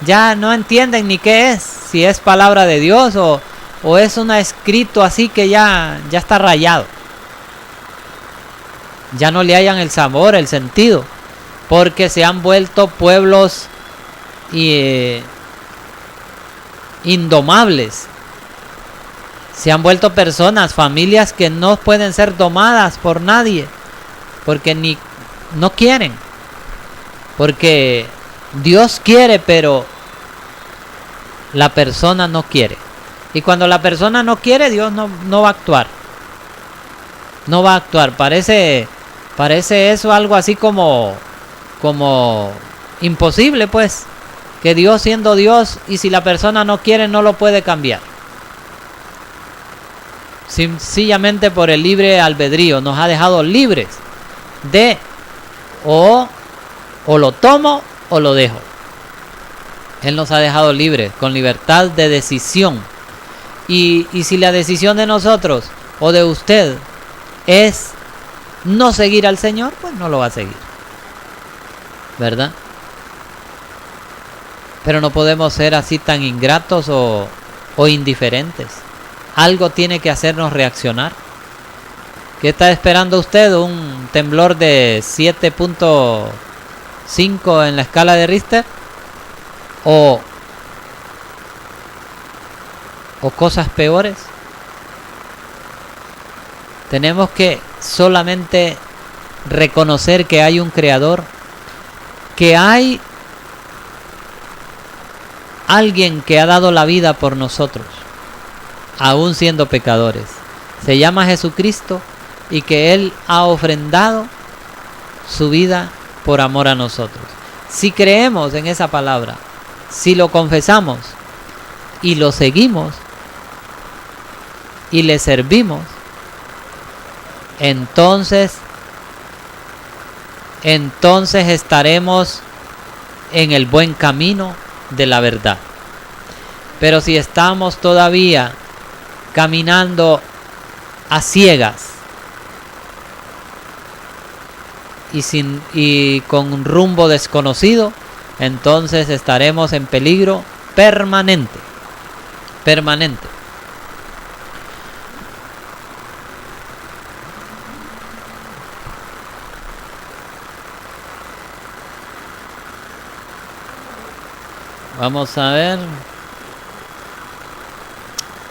ya no entienden ni qué es, si es palabra de Dios o es un escrito así que ya está rayado. Ya no le hallan el sabor, el sentido, porque se han vuelto pueblos indomables. Se han vuelto personas, familias que no pueden ser domadas por nadie, porque no quieren. Porque Dios quiere, pero la persona no quiere. Y cuando la persona no quiere, Dios no va a actuar. No va a actuar. Parece eso algo así como imposible, pues. Que Dios siendo Dios, y si la persona no quiere, no lo puede cambiar. Sencillamente por el libre albedrío. Nos ha dejado libres de o lo tomo o lo dejo. Él nos ha dejado libres, con libertad de decisión. Y si la decisión de nosotros o de usted es no seguir al Señor, pues no lo va a seguir, ¿verdad? Pero no podemos ser así tan ingratos o indiferentes. Algo tiene que hacernos reaccionar. ¿Qué está esperando usted? ¿Un temblor de 7.5 en la escala de Richter? ¿O cosas peores? Tenemos que solamente reconocer que hay un creador, que hay alguien que ha dado la vida por nosotros, aún siendo pecadores. Se llama Jesucristo, y que Él ha ofrendado su vida por amor a nosotros. Si creemos en esa palabra, si lo confesamos y lo seguimos y le servimos, entonces estaremos en el buen camino de la verdad. Pero si estamos todavía caminando a ciegas y con un rumbo desconocido, entonces estaremos en peligro permanente. Vamos a ver.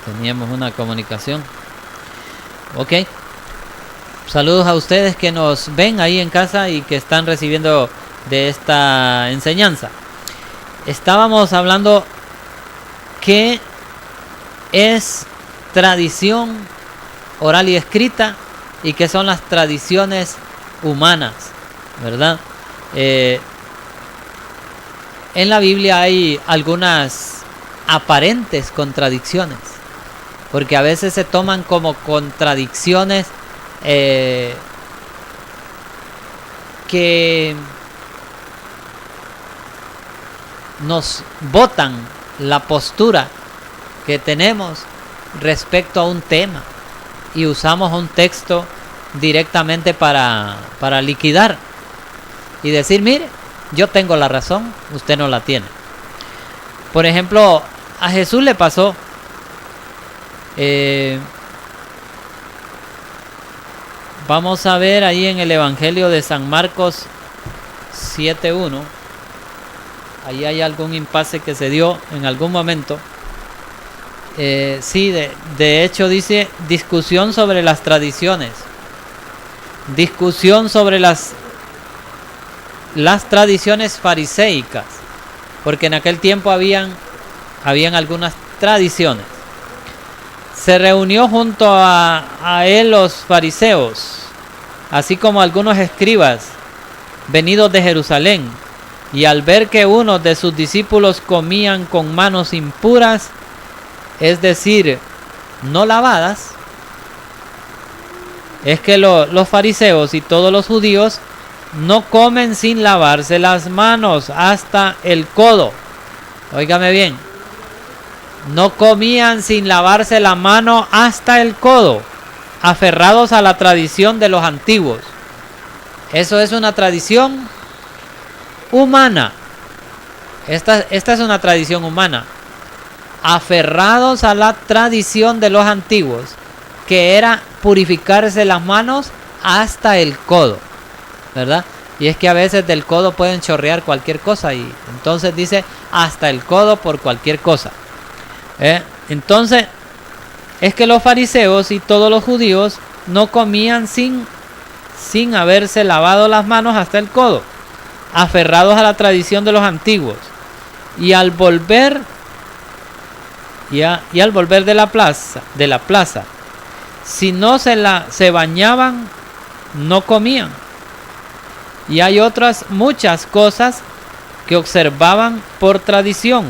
Teníamos una comunicación. Ok. Saludos a ustedes que nos ven ahí en casa y que están recibiendo de esta enseñanza. Estábamos hablando qué es tradición oral y escrita y qué son las tradiciones humanas, ¿verdad? En la Biblia hay algunas aparentes contradicciones, porque a veces se toman como contradicciones que nos botan la postura que tenemos respecto a un tema y usamos un texto directamente para liquidar y decir, mire, yo tengo la razón, usted no la tiene. Por ejemplo, a Jesús le pasó. Vamos a ver ahí en el Evangelio de San Marcos 7:1. Ahí hay algún impasse que se dio en algún momento. Sí, de hecho dice discusión sobre las tradiciones. Discusión sobre las tradiciones fariseicas, porque en aquel tiempo habían algunas tradiciones. Se reunió junto a él los fariseos, así como algunos escribas venidos de Jerusalén, Y al ver que unos de sus discípulos comían con manos impuras, es decir, no lavadas, es que los fariseos y todos los judíos no comen sin lavarse las manos hasta el codo. Óigame bien, no comían sin lavarse la mano hasta el codo, aferrados a la tradición de los antiguos. Eso es una tradición humana. Esta es una tradición humana. Aferrados a la tradición de los antiguos, que era purificarse las manos hasta el codo, ¿verdad? Y es que a veces del codo pueden chorrear cualquier cosa, y entonces dice hasta el codo por cualquier cosa. Entonces, es que los fariseos y todos los judíos no comían sin haberse lavado las manos hasta el codo, aferrados a la tradición de los antiguos. Y al volver de la plaza, si no se bañaban, no comían. Y hay otras muchas cosas que observaban por tradición,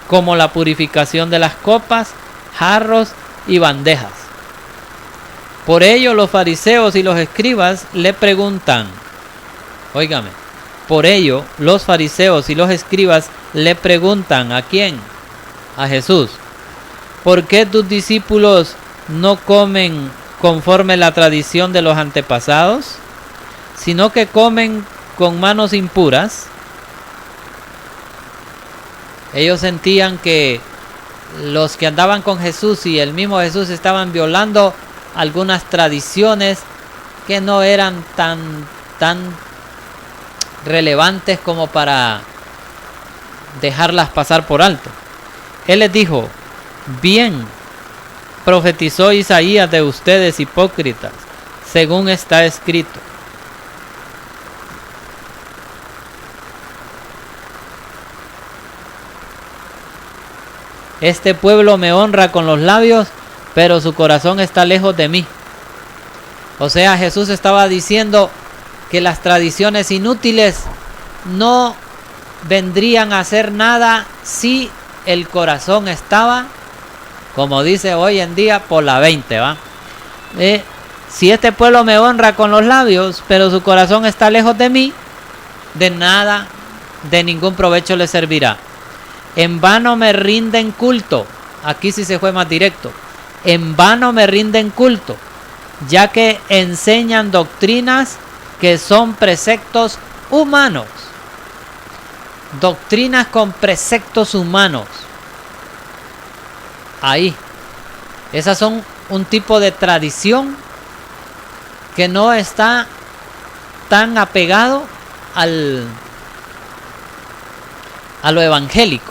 como la purificación de las copas, jarros y bandejas. Por ello los fariseos y los escribas le preguntan, óigame, por ello los fariseos y los escribas le preguntan, ¿a quién? A Jesús. ¿Por qué tus discípulos no comen conforme la tradición de los antepasados, sino que comen con manos impuras? Ellos sentían que los que andaban con Jesús y el mismo Jesús estaban violando algunas tradiciones que no eran tan relevantes como para dejarlas pasar por alto. Él les dijo, bien profetizó Isaías de ustedes hipócritas, según está escrito. Este pueblo me honra con los labios, pero su corazón está lejos de mí. O sea, Jesús estaba diciendo que las tradiciones inútiles no vendrían a hacer nada si el corazón estaba, como dice hoy en día, por la 20, ¿va? Si este pueblo me honra con los labios, pero su corazón está lejos de mí, de nada, de ningún provecho le servirá. En vano me rinden culto. Aquí sí se fue más directo. En vano me rinden culto, ya que enseñan doctrinas que son preceptos humanos. Doctrinas con preceptos humanos. Ahí. Esas son un tipo de tradición que no está tan apegado a lo evangélico.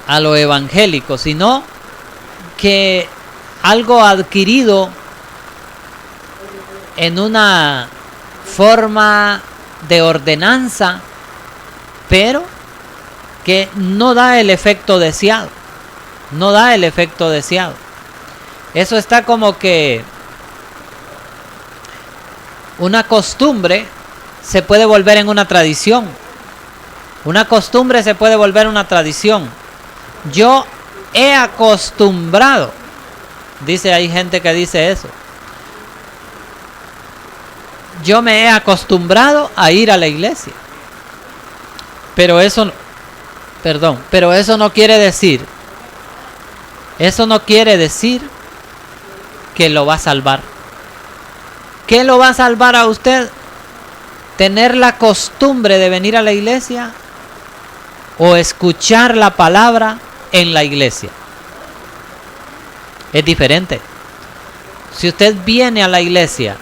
A lo evangélico, sino que algo adquirido en una forma de ordenanza, pero que no da el efecto deseado. No da el efecto deseado. Eso está como que una costumbre se puede volver en una tradición. Una costumbre se puede volver una tradición. Yo he acostumbrado, dice, hay gente que dice eso. Yo me he acostumbrado a ir a la iglesia. Pero eso no quiere decir, que lo va a salvar. ¿Qué lo va a salvar a usted? ¿Tener la costumbre de venir a la iglesia o escuchar la palabra en la iglesia? Es diferente. Si usted viene a la iglesia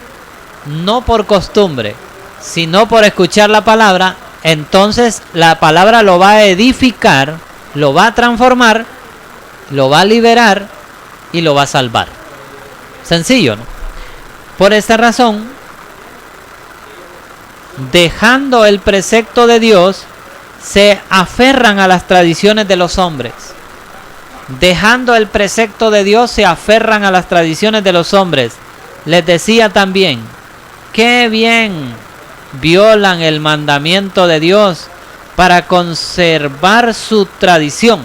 no por costumbre, sino por escuchar la palabra, entonces la palabra lo va a edificar, lo va a transformar, lo va a liberar y lo va a salvar. Sencillo, ¿no? Por esta razón, dejando el precepto de Dios, se aferran a las tradiciones de los hombres. Dejando el precepto de Dios, se aferran a las tradiciones de los hombres. Les decía también, qué bien violan el mandamiento de Dios para conservar su tradición.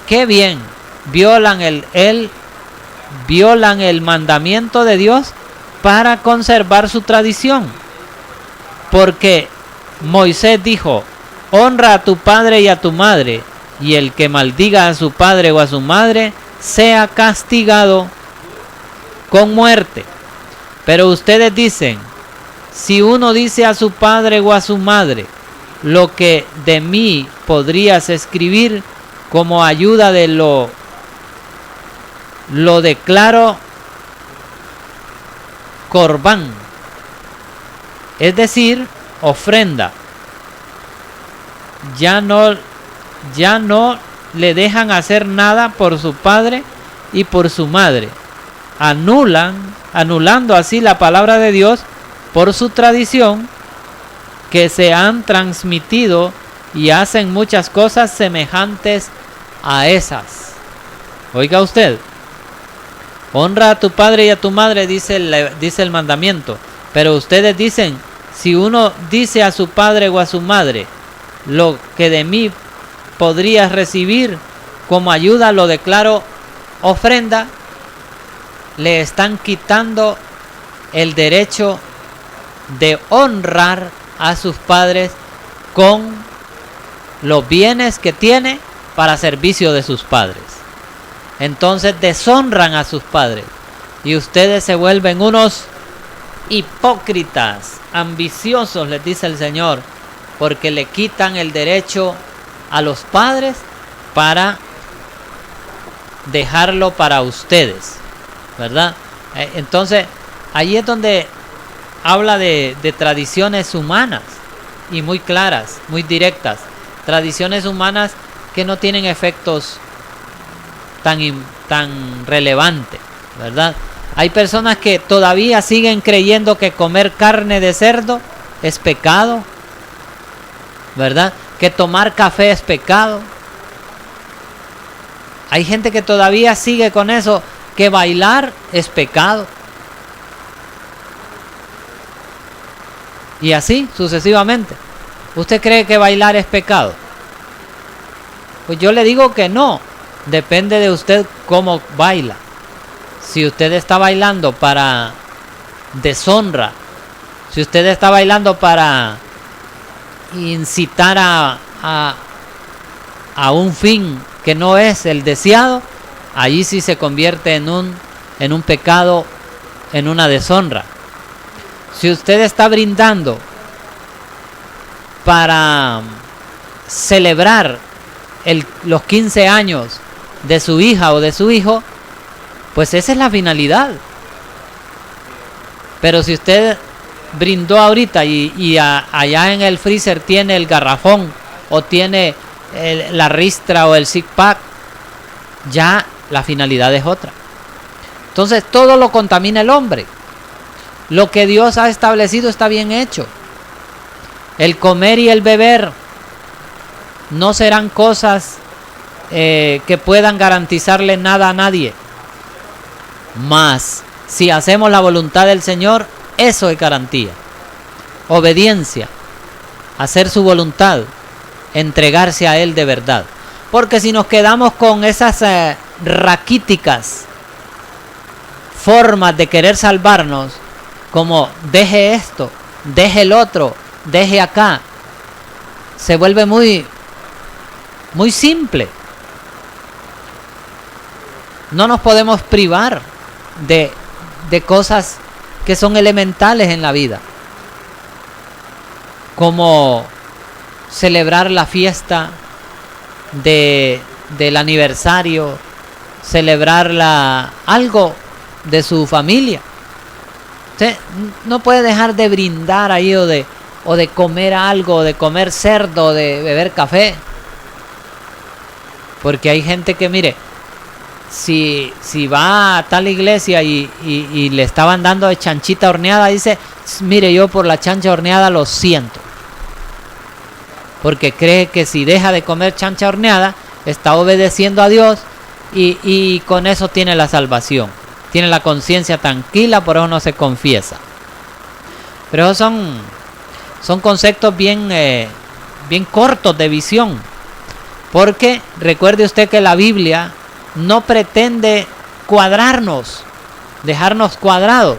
Qué bien, violan el mandamiento de Dios para conservar su tradición. Porque Moisés dijo: honra a tu padre y a tu madre, y el que maldiga a su padre o a su madre sea castigado con muerte. Pero ustedes dicen: si uno dice a su padre o a su madre, lo que de mí podrías escribir como ayuda de lo declaro corbán, es decir, ofrenda. Ya no le dejan hacer nada por su padre y por su madre, anulando así la palabra de Dios por su tradición, que se han transmitido, y hacen muchas cosas semejantes a esas. Oiga usted, honra a tu padre y a tu madre, dice el mandamiento, pero ustedes dicen: si uno dice a su padre o a su madre, lo que de mí podrías recibir como ayuda lo declaro ofrenda, le están quitando el derecho de honrar a sus padres con los bienes que tiene para servicio de sus padres. Entonces deshonran a sus padres, y ustedes se vuelven unos hipócritas, ambiciosos, les dice el Señor, porque le quitan el derecho a los padres para dejarlo para ustedes, ¿verdad? Entonces ahí es donde habla de tradiciones humanas, y muy claras, muy directas, tradiciones humanas que no tienen efectos tan relevantes, ¿verdad? Hay personas que todavía siguen creyendo que comer carne de cerdo es pecado, ¿verdad? Que tomar café es pecado. Hay gente que todavía sigue con eso, que bailar es pecado. Y así sucesivamente. ¿Usted cree que bailar es pecado? Pues yo le digo que no. Depende de usted cómo baila. Si usted está bailando para deshonra, si usted está bailando para incitar a un fin que no es el deseado, allí sí se convierte en un pecado, en una deshonra. Si usted está brindando para celebrar los 15 años de su hija o de su hijo, pues esa es la finalidad. Pero si usted brindó ahorita y allá en el freezer tiene el garrafón o tiene la ristra o el six pack, ya la finalidad es otra. Entonces todo lo contamina el hombre. Lo que Dios ha establecido está bien hecho. El comer y el beber no serán cosas que puedan garantizarle nada a nadie. Mas si hacemos la voluntad del Señor, eso es garantía. Obediencia, hacer su voluntad, entregarse a Él de verdad. Porque si nos quedamos con esas raquíticas formas de querer salvarnos, como deje esto, deje el otro, deje acá, se vuelve muy simple. No nos podemos privar de cosas que son elementales en la vida, como celebrar la fiesta del aniversario, celebrar algo de su familia. Usted no puede dejar de brindar ahí o de comer algo, de comer cerdo, de beber café. Porque hay gente que, mire, si va a tal iglesia y le estaban dando de chanchita horneada, dice: mire, yo por la chancha horneada lo siento. Porque cree que si deja de comer chancha horneada, está obedeciendo a Dios y con eso tiene la salvación. Tiene la conciencia tranquila, por eso no se confiesa. Pero esos son conceptos bien cortos de visión. Porque recuerde usted que la Biblia no pretende cuadrarnos, dejarnos cuadrados.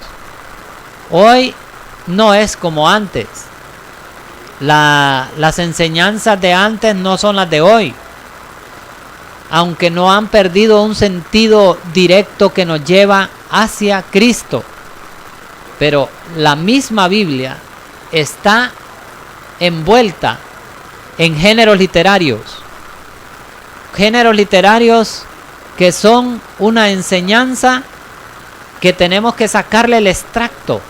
Hoy no es como antes. Las enseñanzas de antes no son las de hoy. Aunque no han perdido un sentido directo que nos lleva hacia Cristo. Pero la misma Biblia está envuelta en géneros literarios. Géneros literarios que son una enseñanza que tenemos que sacarle el extracto.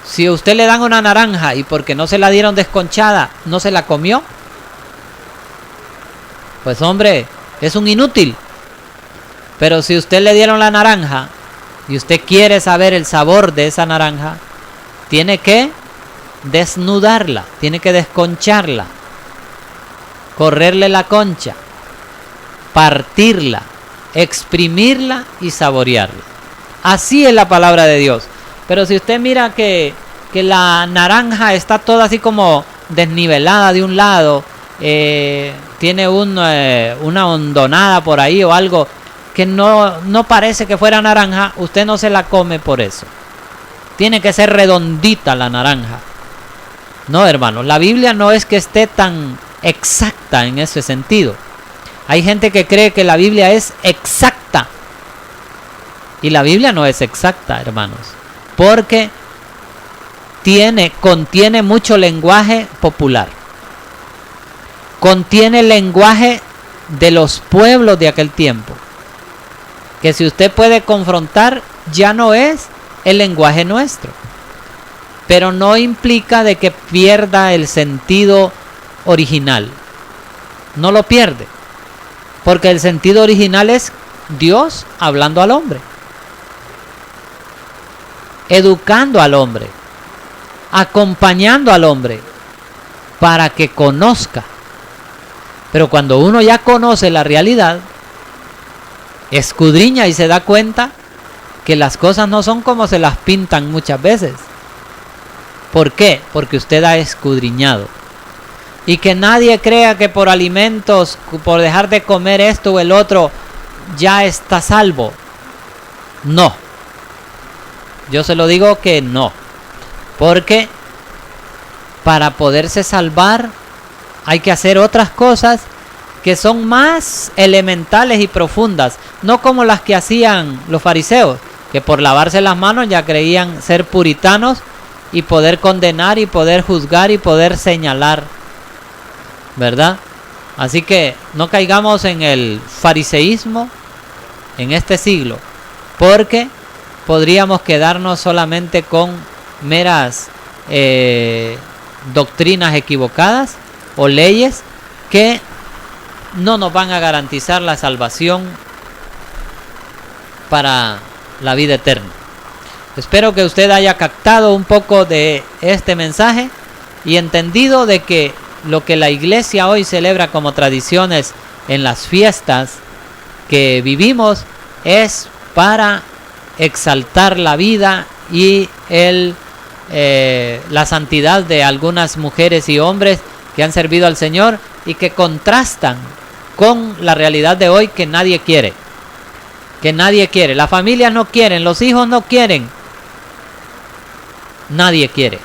Si a usted le dan una naranja y porque no se la dieron desconchada, no se la comió, pues hombre, es un inútil. Pero si usted le dieron la naranja y usted quiere saber el sabor de esa naranja, tiene que desnudarla, tiene que desconcharla, correrle la concha, partirla, exprimirla y saborearla. Así es la palabra de Dios. Pero si usted mira que la naranja está toda así como desnivelada de un lado, tiene una hondonada por ahí o algo que no parece que fuera naranja, usted no se la come por eso. Tiene que ser redondita la naranja. No, hermanos, la Biblia no es que esté tan exacta en ese sentido. Hay gente que cree que la Biblia es exacta. Y la Biblia no es exacta, hermanos. Porque contiene mucho lenguaje popular. Contiene el lenguaje de los pueblos de aquel tiempo. Que si usted puede confrontar, ya no es el lenguaje nuestro. Pero no implica de que pierda el sentido original. No lo pierde. Porque el sentido original es Dios hablando al hombre. Educando al hombre. Acompañando al hombre. Para que conozca. Pero cuando uno ya conoce la realidad, escudriña y se da cuenta que las cosas no son como se las pintan muchas veces. ¿Por qué? Porque usted ha escudriñado. Y que nadie crea que por alimentos, por dejar de comer esto o el otro, ya está salvo. No. Yo se lo digo que no. Porque para poderse salvar hay que hacer otras cosas que son más elementales y profundas. No como las que hacían los fariseos, que por lavarse las manos ya creían ser puritanos y poder condenar y poder juzgar y poder señalar, ¿verdad? Así que no caigamos en el fariseísmo en este siglo, porque podríamos quedarnos solamente con meras doctrinas equivocadas o leyes que no nos van a garantizar la salvación para la vida eterna. Espero que usted haya captado un poco de este mensaje y entendido de que lo que la iglesia hoy celebra como tradiciones en las fiestas que vivimos es para exaltar la vida y la santidad de algunas mujeres y hombres que han servido al Señor y que contrastan con la realidad de hoy que nadie quiere. Que nadie quiere. Las familias no quieren, los hijos no quieren. Nadie quiere.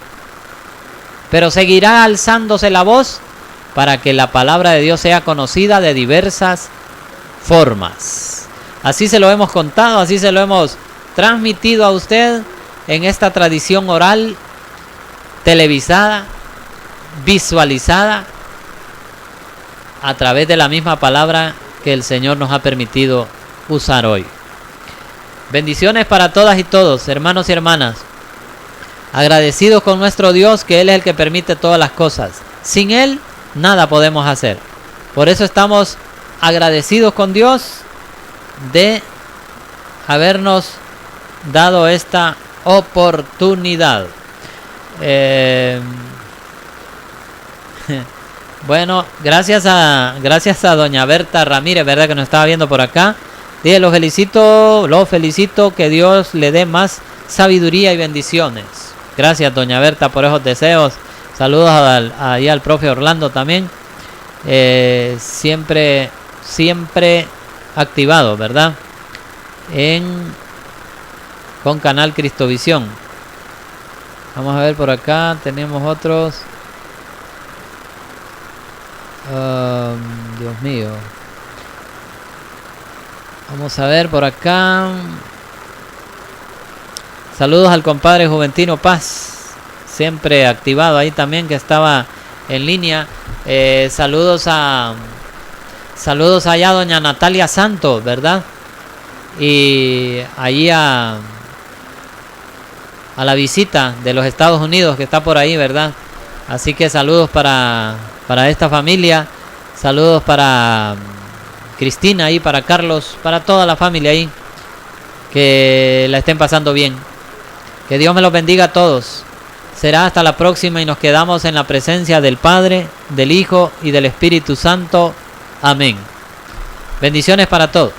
Pero seguirá alzándose la voz para que la palabra de Dios sea conocida de diversas formas. Así se lo hemos contado, así se lo hemos transmitido a usted en esta tradición oral, televisada, visualizada, a través de la misma palabra que el Señor nos ha permitido usar hoy. Bendiciones para todas y todos, hermanos y hermanas. Agradecidos con nuestro Dios, que Él es el que permite todas las cosas. Sin Él, nada podemos hacer. Por eso estamos agradecidos con Dios de habernos dado esta oportunidad. Bueno, gracias a doña Berta Ramírez, ¿verdad? Que nos estaba viendo por acá. Dije, lo felicito, que Dios le dé más sabiduría y bendiciones. Gracias, doña Berta, por esos deseos. Saludos ahí al profe Orlando también. Siempre activado, ¿verdad? Con Canal Cristovisión. Vamos a ver por acá. Tenemos otros. Dios mío. Vamos a ver por acá. Saludos al compadre Juventino Paz. Siempre activado ahí también, que estaba en línea. Saludos allá a doña Natalia Santos, ¿verdad? Y allí a la visita de los Estados Unidos que está por ahí, ¿verdad? Así que saludos para esta familia. Saludos para Cristina y para Carlos, para toda la familia ahí. Que la estén pasando bien. Que Dios me los bendiga a todos. Será hasta la próxima y nos quedamos en la presencia del Padre, del Hijo y del Espíritu Santo. Amén. Bendiciones para todos.